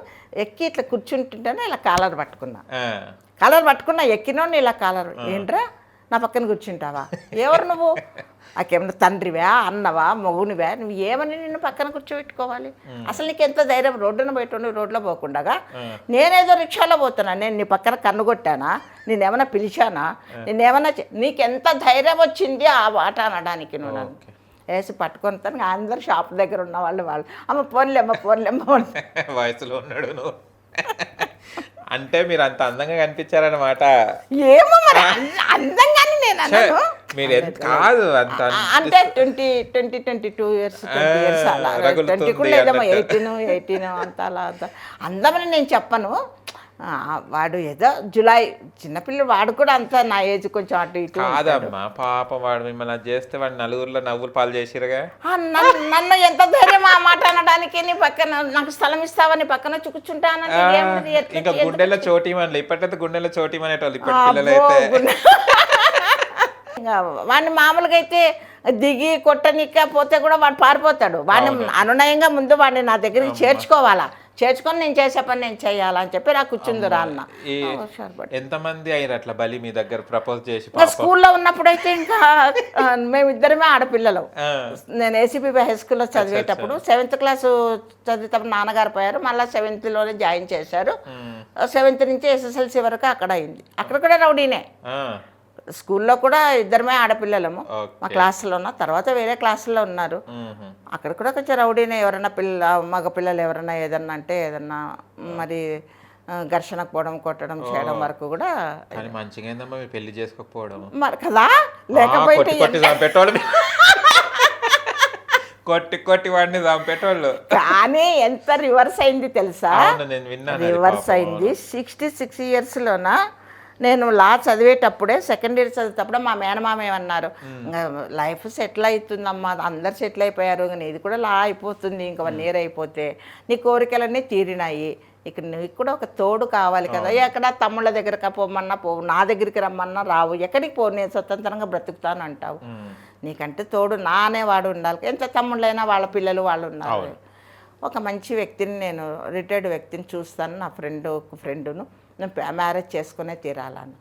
ఎక్కి ఇట్లా కూర్చుంటుంటేనే ఇలా కాలర్ పట్టుకున్నా. ఎక్కినోని ఇలా కాలర్, ఏంట్రా నా పక్కన కూర్చుంటావా, ఎవరు నువ్వు, నాకేమన్నా తండ్రివా అన్నవా మొగునివా, నువ్వు ఏమని నిన్ను పక్కన కూర్చోబెట్టుకోవాలి, అసలు నీకు ఎంత ధైర్యం, రోడ్డున బయట రోడ్లో పోకుండా నేనేదో రిక్షాలో పోతున్నా, నేను నీ పక్కన కన్ను కొట్టానా, నేనేమన్నా పిలిచానా, నేనేమన్నా నీకెంత ధైర్యం వచ్చింది ఆ మాట అనడానికి, నువ్వు నన్ను వేసి పట్టుకొని తను అందరు షాప్ దగ్గర ఉన్న వాళ్ళు అమ్మ పోన్లేమ్మ వయసులో ఉన్నాడు నువ్వు అంటే మీరు అంత అందంగా కనిపించారనమాట. ఏమో మరి అందంగానే నేను అన్నాను. మీరు కాదు అంత అంటే 22 years అలా 20 కూడా లేదమ్మా, 18 అంత అలా అందమని నేను చెప్పను. వాడు ఏదో జులై చిన్నపిల్లలు, వాడు కూడా అంత నా ఏజ్ కొంచెం అటు ఇటు కాదమ్మా. పాపం వాడు మిమ్మల్ని చేస్తే వాడు నలుగురిలో నవ్వులు పాలు చేసిరుగా. నన్ను ఎంత ధైర్యం ఆ మాట అనడానికి, నీ పక్కన నాకు స్థలం ఇస్తావా, నీ పక్కన చూకూర్చుంటానని. ఇంకా గుండెల్లో చోటీమని, ఇప్పట్లయితే గుండెల్లో చోటీమనేటోళ్ళు ఇప్పటి పిల్లలు అయితే. ఇంకా వాడిని మామూలుగా అయితే దిగి కొట్టనికపోతే కూడా వాడు పారిపోతాడు. వాడిని అనునయంగా ముందు వాడిని నా దగ్గరికి చేర్చుకొని నేను చేసే పని నేను చేయాలని చెప్పి నాకు కూర్చుందిరా అన్న. ఎంతమంది అయ్యారు అట్లా బలి మీ దగ్గర ప్రపోజ్ చేసి? స్కూల్లో ఉన్నప్పుడైతే ఇంకా మేమిద్దరమే ఆడపిల్లలు. నేను ACP హై స్కూల్లో చదివేటప్పుడు 7th class చదివేటప్పుడు నాన్నగారు పోయారు, మళ్ళీ 7th లోనే జాయిన్ చేశారు. 7th నుంచి SSLC వరకు అక్కడ అయింది. అక్కడ కూడా రౌడీనే. స్కూల్లో కూడా ఇద్దరమే ఆడపిల్లలము మా క్లాసులో ఉన్న, తర్వాత వేరే క్లాసుల్లో ఉన్నారు. అక్కడ కూడా కొంచెం రౌడీనే. ఎవరైనా మగ పిల్లలు ఎవరైనా ఏదన్నా అంటే ఏదన్నా మరి ఘర్షణకు పోవడం, కొట్టడం చేయడం వరకు కూడా. మంచిగా ఏందమ్మా మీరు పెళ్లి చేసుకోకపోవడం మరి కదా, లేకపోతే కొట్టి వాడిని చంపేటోళ్ళు. కానీ ఎంత రివర్స్ అయింది తెలుసా? రివర్స్ అయింది. 66 yearsలోన నేను లా చదివేటప్పుడే, 2nd year చదివేటప్పుడే మా మేనమామ ఏమన్నారు, లైఫ్ సెటిల్ అవుతుందమ్మా, అందరు సెటిల్ అయిపోయారు, ఇది కూడా లా అయిపోతుంది, ఇంకా 1 year అయిపోతే నీ కోరికలన్నీ తీరినాయి, ఇక నీకు కూడా ఒక తోడు కావాలి కదా, ఎక్కడ తమ్ముళ్ళ దగ్గర పోమన్నా పోవు, నా దగ్గరికి రమ్మన్నా రావు, ఎక్కడికి పో, నేను స్వతంత్రంగా బ్రతుకుతాను అంటావు, నీకంటే తోడు నా అనేవాడు ఉండాలి. ఎంత తమ్ముళ్ళైనా వాళ్ళ పిల్లలు వాళ్ళు ఉన్నారు. ఒక మంచి వ్యక్తిని, నేను రిటైర్డ్ వ్యక్తిని చూస్తాను, నా ఫ్రెండును నేను మ్యారేజ్ చేసుకునే తీరాలని.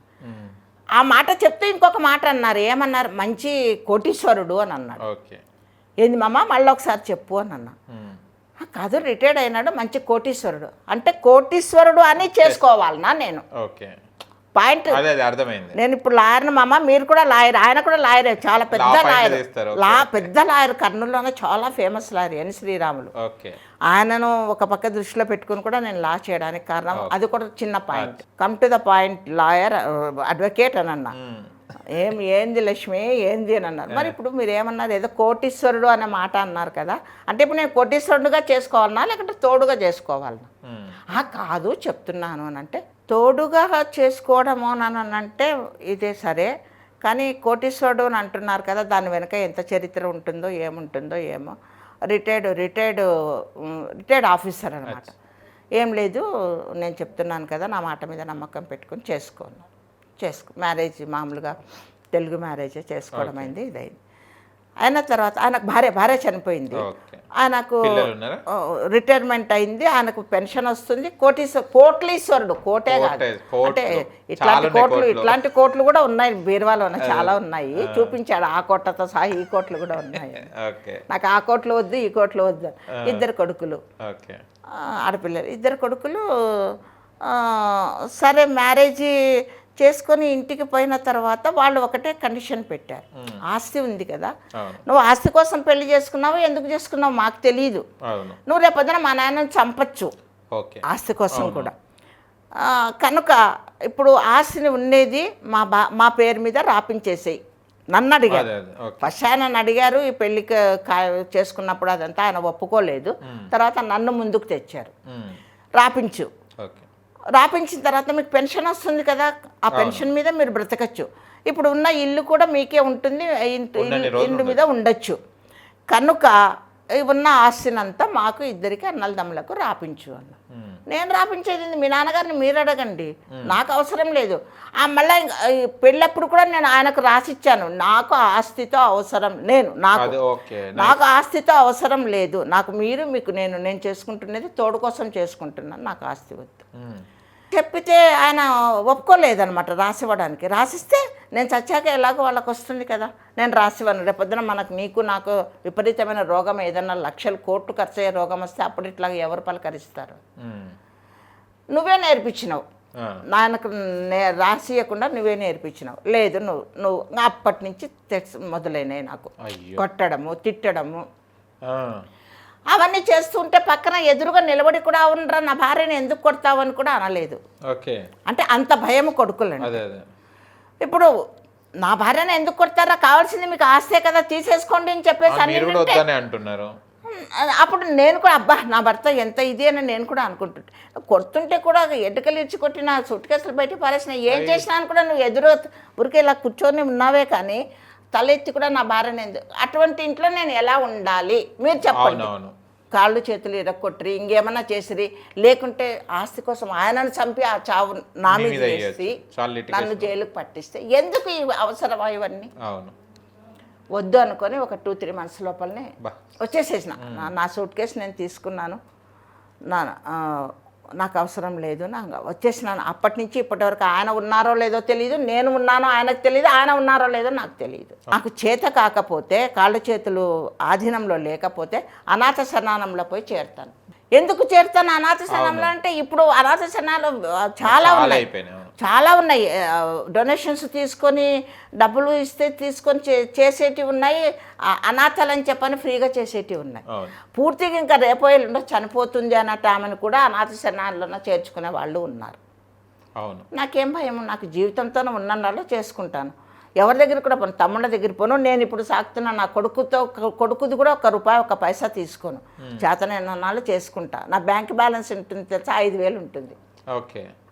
ఆ మాట చెప్తే ఇంకొక మాట అన్నారు, ఏమన్నారు, మంచి కోటీశ్వరుడు అని అన్నాడు. ఏంది మామ మళ్ళీ ఒకసారి చెప్పు అని అన్నా. కాదు రిటైర్డ్ అయినాడు, మంచి కోటీశ్వరుడు అంటే కోటీశ్వరుడు అని చేసుకోవాలన్నా నేను. పాయింట్ అర్థమైంది. నేను ఇప్పుడు లాయర్ని మామ, మీరు కూడా లాయర్, ఆయన కూడా లాయరే, చాలా పెద్ద లాయర్, పెద్ద లాయర్, కర్నూలులోనే చాలా ఫేమస్ లాయర్ ఎన్ శ్రీరాములు. ఆయనను ఒక పక్క దృష్టిలో పెట్టుకుని కూడా నేను లా చేయడానికి కారణం అది కూడా చిన్న point. Come to the point, lawyer advocate అని అన్నా. ఏంది లక్ష్మి ఏంది అని అన్నారు. మరి ఇప్పుడు మీరు ఏమన్నారు, ఏదో కోటీశ్వరుడు అనే మాట అన్నారు కదా, అంటే ఇప్పుడు నేను కోటీశ్వరుడుగా చేసుకోవాలన్నా లేకపోతే తోడుగా చేసుకోవాలన్నా? కాదు చెప్తున్నాను అని అంటే, తోడుగా చేసుకోవడము అని అంటే ఇదే సరే, కానీ కోటీశ్వరుడు అని అంటున్నారు కదా, దాని వెనక ఎంత చరిత్ర ఉంటుందో ఏముంటుందో ఏమో. రిటైర్డ్ ఆఫీసర్ అనమాట. ఏం లేదు, నేను చెప్తున్నాను కదా, నా మాట మీద నమ్మకం పెట్టుకొని మ్యారేజ్ మామూలుగా తెలుగు మ్యారేజే చేసుకోవడం అయింది. ఇదైంది. అయిన తర్వాత ఆయనకు భార్య చనిపోయింది. ఆయనకు రిటైర్మెంట్ అయింది. ఆయనకు పెన్షన్ వస్తుంది. కోట్లీశ్వరుడు, కోటే కాదు, అంటే ఇట్లాంటి కోట్లు కూడా ఉన్నాయి, బీరువాలో ఉన్నాయి, చాలా ఉన్నాయి. చూపించాడు ఆ కోట్లతో సహా ఈ కోట్లు కూడా ఉన్నాయి. నాకు ఆ కోట్లు వద్దు, ఈ కోట్లు వద్దు. 2 కొడుకులు, ఆడపిల్లలు, 2 కొడుకులు. సరే మ్యారేజ్ చేసుకొని ఇంటికి పోయిన తర్వాత వాళ్ళు ఒకటే కండిషన్ పెట్టారు, ఆస్తి ఉంది కదా, నువ్వు ఆస్తి కోసం పెళ్లి చేసుకున్నావు, ఎందుకు చేసుకున్నావు మాకు తెలియదు, నువ్వు రేపొద్దున మా నాన్నని చంపచ్చు ఆస్తి కోసం కూడా, కనుక ఇప్పుడు ఆస్తిని ఉండేది మా పేరు మీద రాపించేసేయి. నన్ను అడిగారు ఫస్ట్. ఆయన అడిగారు ఈ పెళ్లికి చేసుకున్నప్పుడు, అదంతా ఆయన ఒప్పుకోలేదు. తర్వాత నన్ను ముందుకు తెచ్చారు, రాపించిన తర్వాత మీకు పెన్షన్ వస్తుంది కదా, ఆ పెన్షన్ మీద మీరు బ్రతకచ్చు, ఇప్పుడు ఉన్న ఇల్లు కూడా మీకే ఉంటుంది, ఇల్లు మీద ఉండొచ్చు, కనుక ఉన్న ఆస్తినంతా మాకు 2 అన్నదమ్ములకు రాపించు అన్న. నేను రాపించేది మీ నాన్నగారిని మీరు అడగండి, నాకు అవసరం లేదు. మళ్ళీ పెళ్ళప్పుడు కూడా నేను ఆయనకు రాసిచ్చాను, నాకు ఆస్తితో అవసరం, నాకు ఆస్తితో అవసరం లేదు, నాకు మీకు నేను చేసుకుంటున్నది తోడు కోసం చేసుకుంటున్నాను, నాకు ఆస్తి వద్దు చెప్పితే ఆయన ఒప్పుకోలేదనమాట రాసివ్వడానికి. రాసిస్తే నేను చచ్చాక ఎలాగో వాళ్ళకి వస్తుంది కదా, నేను రాసివ్వను. రేపొద్దున నీకు నాకు విపరీతమైన రోగం, ఏదన్నా లక్షలు కోట్లు ఖర్చు అయ్యే రోగం వస్తే అప్పుడు ఇట్లా ఎవరు పలకరిస్తారు? నువ్వే నేర్పించినావు, నాయనకు రాసియకుండా నువ్వే నేర్పించినావు. లేదు నువ్వు అప్పటి నుంచి మొదలైనాయి నాకు కొట్టడము, తిట్టడము, అవన్నీ చేస్తుంటే పక్కన ఎదురుగా నిలబడి కూడా అవునరా నా భార్యని ఎందుకు కొడతావు అని కూడా అనలేదు. అంటే అంత భయం కొడుకులండి. ఇప్పుడు నా భార్యను ఎందుకు కొడతారా, కావాల్సింది మీకు ఆస్తే కదా తీసేసుకోండి అని చెప్పేసి అంటున్నారు. అప్పుడు నేను కూడా అబ్బా నా భర్త ఎంత ఇది అని నేను కూడా అనుకుంటుంటే, కొడుతుంటే కూడా ఎడ్డుకలు ఇచ్చి కొట్టిన సుట్కేసులు బయట పారేసిన, ఏం చేసినా అని కూడా నువ్వు ఎదురు ఊరికే ఇలా కూర్చొని ఉన్నావే కానీ తలెత్తి కూడా నా భార్యను ఎందుకు, అటువంటి ఇంట్లో నేను ఎలా ఉండాలి మీరు చెప్పండి. కాళ్ళు చేతులు ఇరక్కొట్టి ఇంకేమన్నా చేసిరి, లేకుంటే ఆస్తి కోసం ఆయనను చంపి ఆ చావు నా మీద వేసి నన్ను జైలుకు పట్టిస్తే ఎందుకు అవసరమా ఇవన్నీ? వద్దు అనుకొని ఒక 2-3 months లోపలనే వచ్చేసేసిన. నా సూట్ కేసు నేను తీసుకున్నాను, నాకు అవసరం లేదు, నాకు వచ్చేసినాను. అప్పటి నుంచి ఇప్పటి వరకు ఆయన ఉన్నారో లేదో తెలియదు, నేను ఉన్నానో ఆయనకు తెలియదు, ఆయన ఉన్నారో లేదో నాకు తెలియదు. నాకు చేత కాకపోతే, కాళ్ళు చేతులు ఆధీనంలో లేకపోతే అనాథ శరణాలయంలో పోయి చేరుతాను. ఎందుకు చేరుతాను అనాథ శరణాలయంలో అంటే, ఇప్పుడు అనాథ శరణాలు చాలా ఉన్నాయి, డొనేషన్స్ తీసుకొని డబ్బులు ఇస్తే తీసుకొని చేసేటివి ఉన్నాయి, అనాథలని చెప్పని ఫ్రీగా చేసేటివి ఉన్నాయి. పూర్తిగా ఇంకా రేపో ఎల్లుండో చనిపోతుంది అన్నట్టు ఆమెను కూడా అనాథ శరణాలయంలో చేర్చుకునే వాళ్ళు ఉన్నారు. నాకేం భయం, నాకు జీవితంతోనే ఉన్ననాళ్ళు చేసుకుంటాను, ఎవరి దగ్గర కూడా పోను, తమ్ముళ్ళ దగ్గర పోను. నేను ఇప్పుడు సాగుతున్నా, నా కొడుకుది కూడా ₹1 పైసా తీసుకోను, చేతనైన నాళ్ళు చేసుకుంటా. నా బ్యాంక్ బ్యాలెన్స్ ఉంటుంది తెలుసా, 5,000 ఉంటుంది,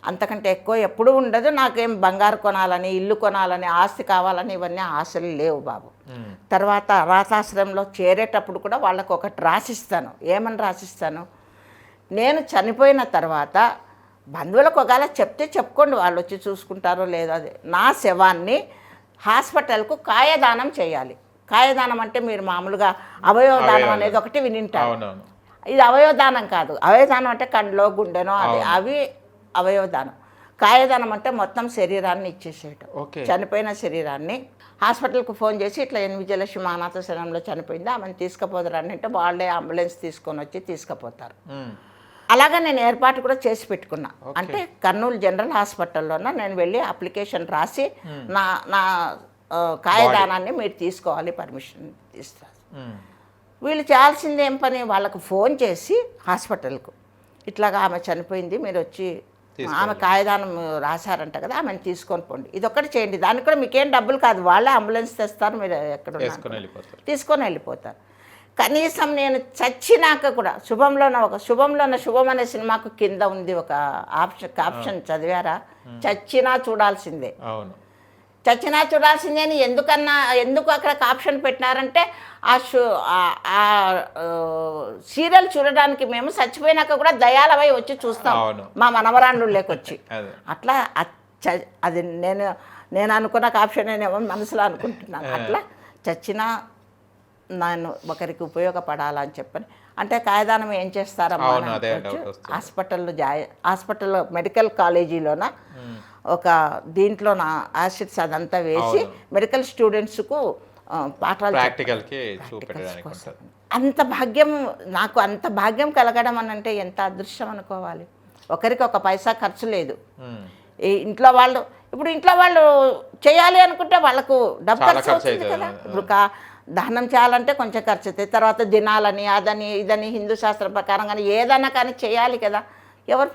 అంతకంటే ఎక్కువ ఎప్పుడూ ఉండదు. నాకేం బంగారు కొనాలని, ఇల్లు కొనాలని, ఆస్తి కావాలని ఇవన్నీ ఆశలు లేవు బాబు. తర్వాత అనాథాశ్రమంలో చేరేటప్పుడు కూడా వాళ్ళకు ఒకటి రాసిస్తాను. ఏమని రాసిస్తాను, నేను చనిపోయిన తర్వాత బంధువులకు ఒకవేళ చెప్తే చెప్పుకోండి, వాళ్ళు వచ్చి చూసుకుంటారో లేదో, అది నా శవాన్ని హాస్పిటల్కు కాయదానం చేయాలి. కాయదానం అంటే మీరు మామూలుగా అవయవదానం అనేది ఒకటి వినింటారు, ఇది అవయవదానం కాదు. అవయవదానం అంటే కండ్లో గుండెనో అవి అవయవదానం. కాయదానం అంటే మొత్తం శరీరాన్ని ఇచ్చేసేయటం, చనిపోయిన శరీరాన్ని. హాస్పిటల్కి ఫోన్ చేసి ఇట్లా ఎన్ విజయలక్ష్మి అనాథ శరణంలో చనిపోయింది, ఆమెను తీసుకుపోతారని అంటే వాళ్ళే అంబులెన్స్ తీసుకొని వచ్చి తీసుకుపోతారు. అలాగా నేను ఏర్పాటు కూడా చేసి పెట్టుకున్నా. అంటే కర్నూలు జనరల్ హాస్పిటల్లోన నేను వెళ్ళి అప్లికేషన్ రాసి నా కాయదానాన్ని మీరు తీసుకోవాలి, పర్మిషన్ ఇస్తారు. వీళ్ళు చేయాల్సింది ఏం పని, వాళ్ళకు ఫోన్ చేసి హాస్పిటల్కు ఇట్లాగా ఆమె చనిపోయింది, మీరు వచ్చి ఆమె కాయదానం రాశారంట కదా, ఆమెను తీసుకొని పోండి, ఇదొక్కటి చేయండి. దానికి కూడా మీకేం డబ్బులు కాదు, వాళ్ళే అంబులెన్స్ తెస్తారు, మీరు ఎక్కడ తీసుకొని వెళ్ళిపోతారు. కనీసం నేను చచ్చినాక కూడా శుభం అనే సినిమాకు కింద ఉంది ఒక ఆప్షన్ చదివారా? చచ్చినా చూడాల్సిందే, అవును, చచ్చినా చూడాల్సిందే అని ఎందుకు అక్కడ ఆప్షన్ పెట్టినారంటే ఆ సీరియల్ చూడడానికి మేము చచ్చిపోయినాక కూడా దయాలవై వచ్చి చూస్తాం, మా మనవరాళ్ళు లేకొచ్చి. అట్లా అది నేను అనుకున్న ఆప్షన్ నేనేమో మనసులో అనుకుంటున్నాను. అట్లా చచ్చినా నేను ఒకరికి ఉపయోగపడాలని చెప్పని. అంటే కాయదానం ఏం చేస్తారమ్మా? హాస్పిటల్లో మెడికల్ కాలేజీలోన ఒక దీంట్లో నా యాసిడ్స్ అదంతా వేసి మెడికల్ స్టూడెంట్స్కు పాఠాలు అంత భాగ్యం నాకు, అంత భాగ్యం కలగడం అని అంటే ఎంత అదృష్టం అనుకోవాలి. ఒకరికి ఒక పైసా ఖర్చు లేదు. ఈ ఇంట్లో వాళ్ళు చేయాలి అనుకుంటే వాళ్ళకు డబ్బు ఖర్చు అవుతుంది కదా. ఇప్పుడు దహనం చేయాలంటే కొంచెం ఖర్చు అవుతుంది, తర్వాత దినాలని అదని ఇదని హిందూ శాస్త్రం ప్రకారం కానీ ఏదన్నా కానీ చేయాలి కదా. ఎవరు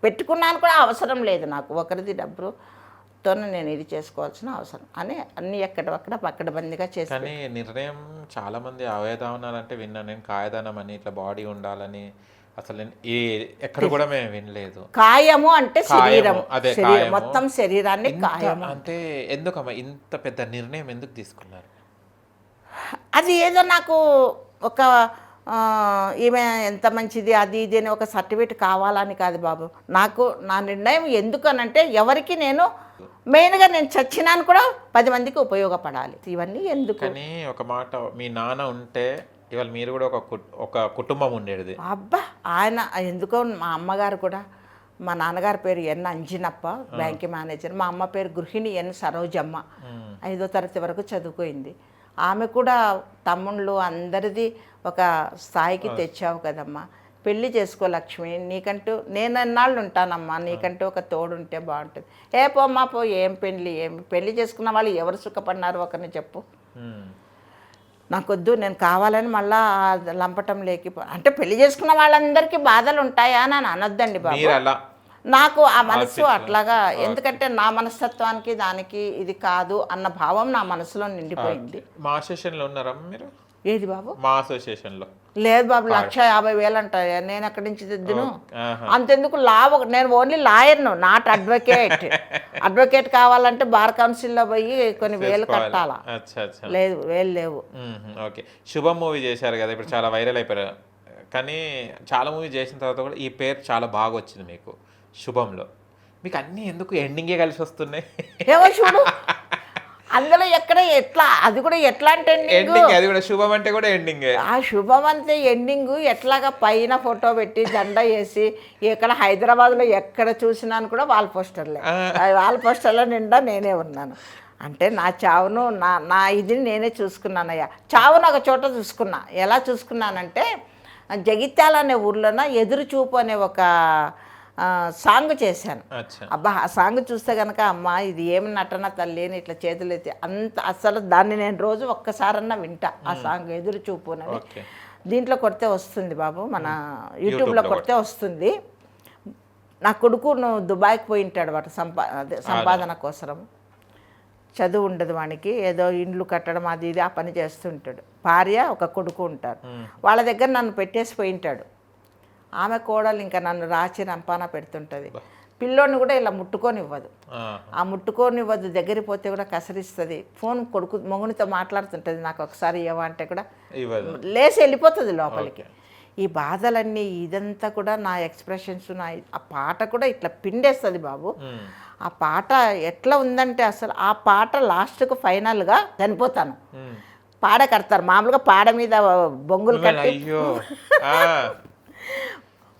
పెట్టుకున్నాను కూడా అవసరం లేదు నాకు, ఒకరిది డబ్బుతోనే నేను ఇది చేసుకోవాల్సిన అవసరం అని అన్నీ ఎక్కడక్కడ పక్కడబందిగా చేసి. కానీ నిర్ణయం చాలామంది అవయదానాలంటే విన్నాను నేను, కాయదానం అని ఇట్లా బాడీ ఉండాలని అసలు నేను ఎక్కడ కూడా మేము వినలేదు. కాయము అంటే శరీరము, మొత్తం శరీరాన్ని కాయము అంటే ఎందుకమ్మా ఇంత పెద్ద నిర్ణయం ఎందుకు తీసుకున్నారు? అది ఏదో నాకు ఒక ఈమె ఎంత మంచిది అది ఇది అని ఒక సర్టిఫికేట్ కావాలని కాదు బాబు. నాకు నా నిర్ణయం ఎందుకనంటే ఎవరికి నేను మెయిన్గా నేను చచ్చినాను కూడా 10 మందికి ఉపయోగపడాలి. ఇవన్నీ ఎందుకు? కానీ ఒక మాట, మీ నాన్న ఉంటే ఇవాళ మీరు కూడా ఒక కుటుంబం ఉండేది. అబ్బా, ఆయన ఎందుకో మా అమ్మగారు కూడా, మా నాన్నగారి పేరు ఎన్ అంజినప్ప, బ్యాంక్ మేనేజర్. మా అమ్మ పేరు గృహిణి ఎన్ సరోజమ్మ, 5వ తరగతి వరకు చదువుకోయింది. ఆమె కూడా తమ్ముళ్ళు అందరిది ఒక స్థాయికి తెచ్చావు కదమ్మా, పెళ్లి చేసుకో లక్ష్మి, నీకంటూ నేను ఎన్నాళ్ళు ఉంటానమ్మా, నీకంటూ ఒక తోడు ఉంటే బాగుంటుంది. పోమ్మా పో, ఏం పెళ్లి చేసుకున్న వాళ్ళు ఎవరు సుఖపడినారు ఒకరిని చెప్పు. నాకొద్దు, నేను కావాలని మళ్ళా లంపటం అంటే పెళ్లి చేసుకున్న వాళ్ళందరికీ బాధలు ఉంటాయా అని అనొద్దండి బాబు. నాకు ఆ మనసు అట్లాగా, ఎందుకంటే నా మనస్తత్వానికి దానికి ఇది కాదు అన్న భావం నా మనసులో నిండిపోయింది. మా అసోసియేషన్లో ఉన్నారా మీరు? ఏది బాబు? మా అసోసియేషన్లో లేదు బాబు, 1,50,000 అంటాయా, నేను అక్కడి నుంచి తెద్దును. అంతెందుకు, నేను ఓన్లీ లాయర్ను, నాట్ అడ్వకేట్ కావాలంటే బార్ కౌన్సిల్లో పోయి కొన్ని వేలు కట్టాలా. లేదు, వేలు లేవు. ఓకే, శుభం మూవీ చేశారు కదా, ఇప్పుడు చాలా వైరల్ అయిపోయారు. కానీ చాలా మూవీ చేసిన తర్వాత కూడా ఈ పేరు చాలా బాగా వచ్చింది మీకు శుభంలో. మీకు అన్నీ ఎందుకు ఎండింగే కలిసి వస్తున్నాయి? ఏమో చూడు, అందులో ఎట్లా అది కూడా ఎట్లాంటి ఎండింగ్, అది కూడా శుభం అంటే కూడా ఎండింగ్. ఆ శుభం అంటే ఎండింగ్ ఎట్లాగా పైన ఫోటో పెట్టి జెండా వేసి, ఇక్కడ హైదరాబాద్లో ఎక్కడ చూసినాను కూడా వాల్ పోస్టర్లో నిండా నేనే ఉన్నాను. అంటే నా చావును నా ఇదిని నేనే చూసుకున్నానయ్యా. చావును ఒక చోట చూసుకున్నా. ఎలా చూసుకున్నానంటే, జగిత్యాల అనే ఊర్లోన ఎదురు చూపు అనే ఒక సాంగ్ చేశాను. అబ్బా, ఆ సాంగ్ చూస్తే కనుక అమ్మ ఇది ఏమి నటన తల్లి అని ఇట్లా చేతులు ఎత్తి అంత, అసలు దాన్ని నేను రోజు ఒక్కసారన్నా వింటా ఆ సాంగ్ ఎదురు చూపు అని. దీంట్లో కొడితే వస్తుంది బాబు, మన యూట్యూబ్లో కొడితే వస్తుంది. నా కొడుకు దుబాయ్కి పోయి ఉంటాడు వాటి సంపాదన కోసం. చదువు ఉండదు వానికి, ఏదో ఇండ్లు కట్టడం అది ఇది ఆ పని చేస్తుంటాడు. భార్య ఒక కొడుకు ఉంటారు. వాళ్ళ దగ్గర నన్ను పెట్టేసి పోయి ఉంటాడు. ఆమె కోడలు ఇంకా నన్ను రాచి రంపాన పెడుతుంటుంది. పిల్లోని కూడా ఇలా ముట్టుకోనివ్వదు. ఆ ముట్టుకోనివ్వదు, దగ్గరికి పోతే కూడా కసరిస్తుంది. ఫోన్ కొడుకు మొగునితో మాట్లాడుతుంటుంది. నాకు ఒకసారి ఇవ్వ అంటే కూడా లేసి వెళ్ళిపోతుంది లోపలికి. ఈ బాధలన్నీ ఇదంతా కూడా నా ఎక్స్ప్రెషన్స్, ఆ పాట కూడా ఇట్లా పిండేస్తుంది బాబు. ఆ పాట ఎట్లా ఉందంటే, అసలు ఆ పాట లాస్ట్కు ఫైనల్గా చనిపోతాను. పాడ కడతారు మామూలుగా, పాడ మీద బొంగులు కట్టి,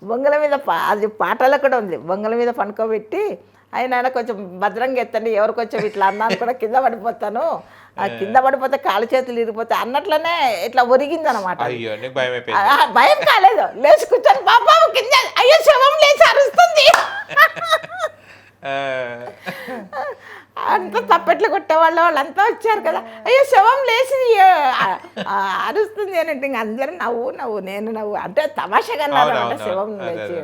బొంగల మీద అది పాటలో కూడా ఉంది, బొంగల మీద పనుకోబెట్టి ఆయన కొంచెం భద్రంగా ఎత్తండి, ఎవరు కొంచెం ఇట్లా అన్నాను కూడా కింద పడిపోతాను, కింద పడిపోతే కాలు చేతులు ఇరిగిపోతే అన్నట్లనే ఇట్లా ఒరిగింది అనమాట. భయం కాలేదు, లేచి కూర్చొని బాబా కింద, అయ్యో శవం లేచి అరుస్తుంది. అంతా తప్పెట్లు కొట్టేవాళ్ళు వాళ్ళంతా వచ్చారు కదా, అయ్యో శవం లేచి అరుస్తుంది అని అంటే అందరూ నవ్వు నేను నవ్వు అంటే తమాషాగా అన్నారన్నమాట. శవం లేచి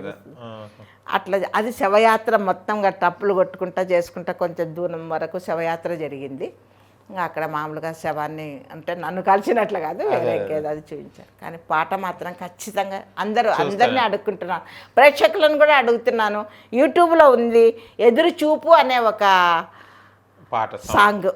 అట్లా అది శవయాత్ర మొత్తంగా టప్పులు కొట్టుకుంటా చేసుకుంటా కొంచెం దూరం వరకు శవయాత్ర జరిగింది. ఇంకా అక్కడ మామూలుగా శవాన్ని అంటే నన్ను కలిసినట్లు కాదు వేరే ఇంకేదో అది చూపించారు. కానీ పాట మాత్రం ఖచ్చితంగా అందరినీ అడుగుకుంటున్నాను, ప్రేక్షకులను కూడా అడుగుతున్నాను. యూట్యూబ్లో ఉంది ఎదురు చూపు అనే ఒక పాట సాంగ్.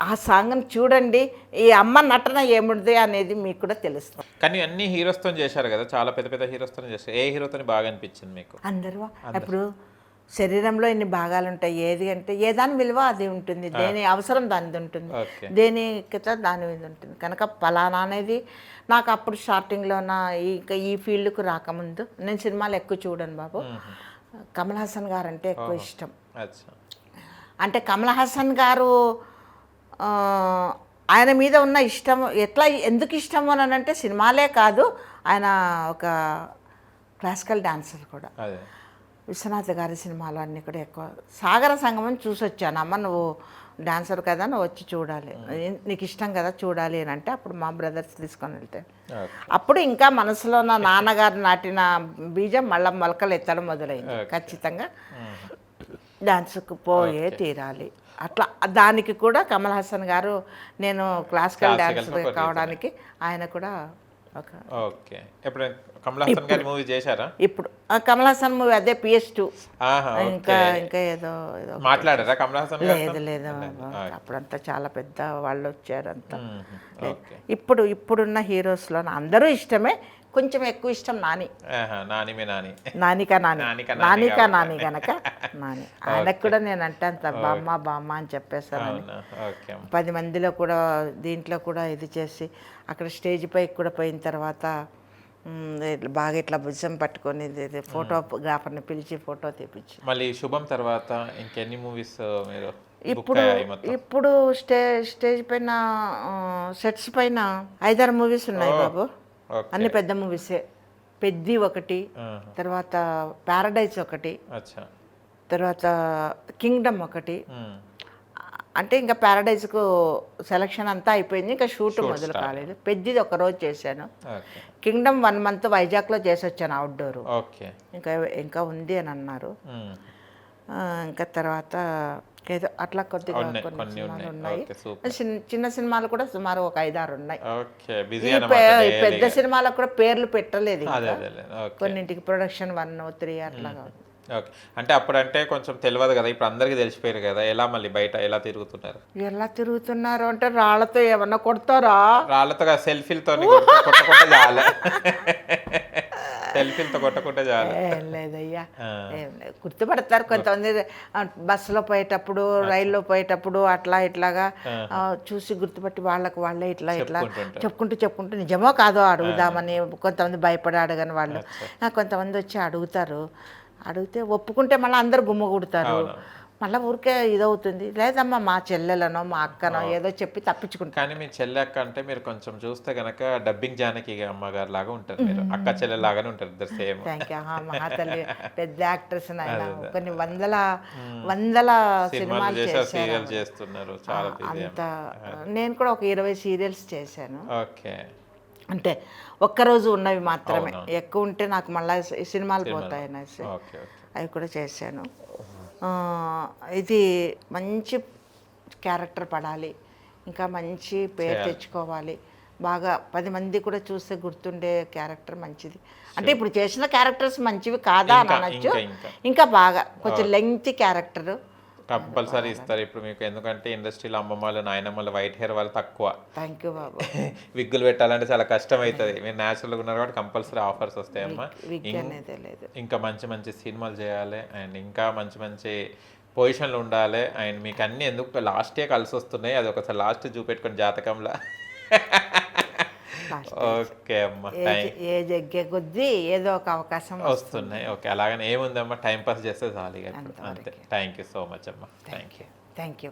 ఆ సాంగ్ని చూడండి, ఈ అమ్మ నటన ఏముంది అనేది మీకు కూడా తెలుస్తుంది. కానీ అన్ని హీరోస్తో చేశారు కదా, చాలా పెద్ద పెద్ద హీరోస్తో చేశారు. ఏ హీరోతో బాగా అనిపించింది మీకు? అందరూ ఇప్పుడు శరీరంలో ఇన్ని భాగాలు ఉంటాయి, ఏది అంటే ఏ దాని విలువ అది ఉంటుంది, దేని అవసరం దానిది ఉంటుంది, దేని దాని మీద ఉంటుంది. కనుక పలానా అనేది నాకు అప్పుడు స్టార్టింగ్లో ఇంకా ఈ ఫీల్డ్కు రాకముందు నేను సినిమాలు ఎక్కువ చూడను బాబు. కమల్ హాసన్ గారు అంటే ఎక్కువ ఇష్టం. అంటే కమల్ హాసన్ గారు ఆయన మీద ఉన్న ఇష్టం ఎందుకు ఇష్టము అని అంటే సినిమాలే కాదు, ఆయన ఒక క్లాసికల్ డాన్సర్ కూడా. విశ్వనాథ్ గారి సినిమాలు అన్నీ కూడా ఎక్కువ. సాగర సంగమం చూసి వచ్చాను. అమ్మ నువ్వు డాన్సర్ కదా, నువ్వు వచ్చి చూడాలి, నీకు ఇష్టం కదా చూడాలి అని అంటే అప్పుడు మా బ్రదర్స్ తీసుకొని వెళ్తే అప్పుడు ఇంకా మనసులో నా నాన్నగారు నాటిన బీజం మళ్ళీ మొలకలు ఎత్తడం మొదలైంది. ఖచ్చితంగా డాన్స్కు పోయే తీరాలి. అట్లా దానికి కూడా కమల్ హాసన్ గారు నేను క్లాసికల్ డాన్సర్ కావడానికి ఆయన కూడా ఒక కమల్ హాసన్ గారి మూవీ చేశారా? ఇప్పుడు కమల్ హాసన్ మూవీ అదే PS2. ఇంకా ఏదో మాట్లాడారా కమల్ హాసన్? లేదు అప్పుడంతా చాలా పెద్ద వాళ్ళు వచ్చారు అంతా. ఇప్పుడున్న హీరోస్లో అందరూ ఇష్టమే, కొంచెం ఎక్కువ ఇష్టం నాని గనక నాని. ఆయనకు కూడా నేను అంటే బామ్మ అని చెప్పేసాను. 10 మందిలో కూడా దీంట్లో కూడా ఇది చేసి అక్కడ స్టేజ్ పైకి కూడా పోయిన తర్వాత బాగా ఇట్లా భుజం పట్టుకొని ఫోటోగ్రాఫర్ని పిలిచి ఫోటో తీపించి. మళ్ళీ శుభం తర్వాత ఇంకెన్ని మూవీస్ మీరు? ఇప్పుడు స్టేజ్ పైన సెట్స్ పైన 5-6 మూవీస్ ఉన్నాయి బాబు. అన్ని పెద్ద మూవీసే. పెద్ది ఒకటి, తర్వాత ప్యారడైజ్ ఒకటి, తర్వాత కింగ్డమ్ ఒకటి. అంటే ఇంకా ప్యారడైజ్కు సెలక్షన్ అంతా అయిపోయింది, ఇంకా షూట్ మొదలు కాలేదు. పెద్దిది ఒకరోజు చేశాను. కింగ్డమ్ 1 month వైజాగ్లో చేసి వచ్చాను అవుట్డోర్. ఇంకా ఉంది అని అన్నారు. ఇంకా తర్వాత ఏదో అట్లా కొద్దిగా కొన్ని సినిమాలు ఉన్నాయి. చిన్న సినిమాలు కూడా సుమారు ఒక 5-6 ఉన్నాయి. పెద్ద సినిమాలకు కూడా పేర్లు పెట్టలేదు, కొన్నింటికి ప్రొడక్షన్ 1, 3 అట్లాగా. అంటే అప్పుడంటే కొంచెం తెలియదు కదా, ఇప్పుడు అందరికి తెలిసిపోయారు కదా. ఎలా మళ్ళీ బయట ఎలా తిరుగుతున్నారు అంటే రాళ్లతో ఏమన్నా కొడతారా? రాళ్లతో సెల్ఫీలతో కొట్టకుండా చాలు. లేదయ్యా, గుర్తుపడతారు కొంతమంది. బస్సులో పోయేటప్పుడు, రైల్లో పోయేటప్పుడు అట్లా ఇట్లాగా చూసి గుర్తుపట్టి వాళ్ళే ఇట్లా చెప్పుకుంటూ నిజమో కాదో అడుగుదామని. కొంతమంది భయపడి అడగని వాళ్ళు కొంతమంది వచ్చి అడిగితే ఒప్పుకుంటే మళ్ళీ అందరు గుమ్మగూడతారు. మళ్ళీ ఊరికే ఇదవుతుంది. లేదమ్మా మా చెల్లెలనో మా అక్కనో ఏదో చెప్పి తప్పించుకుంటారు. కానీ మీ చెల్లె అక్క అంటే మీరు కొంచెం చూస్తే కనుక డబ్బింగ్ జానకి అమ్మగారు లాగా ఉంటారు, మీరు అక్క చెల్లె లాగానే ఉంటారు ఇద్దరు సేమ్. Thank you. మహాతల్లి పెద్ద యాక్ట్రెస్, కొన్ని వందల సినిమాలు చేస్తున్నారు. చాలా అంత నేను కూడా ఒక 20 సీరియల్స్ చేశాను. అంటే ఒక్కరోజు ఉన్నవి మాత్రమే, ఎక్కువ ఉంటే నాకు మళ్ళీ సినిమాలు పోతాయి అనేసి అవి కూడా చేశాను. ఇది మంచి క్యారెక్టర్ పడాలి, ఇంకా మంచి పేరు తెచ్చుకోవాలి, బాగా 10 మంది కూడా చూస్తే గుర్తుండే క్యారెక్టర్ మంచిది. అంటే ఇప్పుడు చేసిన క్యారెక్టర్స్ మంచివి కాదా అని అనొచ్చు, ఇంకా బాగా కొంచెం లెంగ్తీ క్యారెక్టర్ కంపల్సరీ ఇస్తారు ఇప్పుడు మీకు. ఎందుకంటే ఇండస్ట్రీలో అమ్మమ్మలు నాయనమ్మలు వైట్ హెయిర్ వాళ్ళు తక్కువ. థ్యాంక్ యూ బాబు. విగ్గులు పెట్టాలంటే చాలా కష్టం అవుతుంది. మీరు న్యాచురల్గా ఉన్నారు కాబట్టి కంపల్సరీ ఆఫర్స్ వస్తాయమ్మా. ఇంకా మంచి మంచి సినిమాలు చేయాలి అండ్ ఇంకా మంచి మంచి పొజిషన్లు ఉండాలి. అండ్ మీకు అన్నీ ఎందుకు లాస్టే కలిసి వస్తున్నాయి, అది ఒకసారి లాస్ట్ చూపెట్టుకుని జాతకంలో. ఓకే అమ్మా, ఏజ్ ఎగ్గే కొద్దీ ఏదో ఒక అవకాశం వస్తున్నాయి. ఓకే, అలాగనే ఏముందమ్మా, టైం పాస్ చేస్తే చాలు. అంతే. థ్యాంక్ యూ సో మచ్ అమ్మా. Thank you.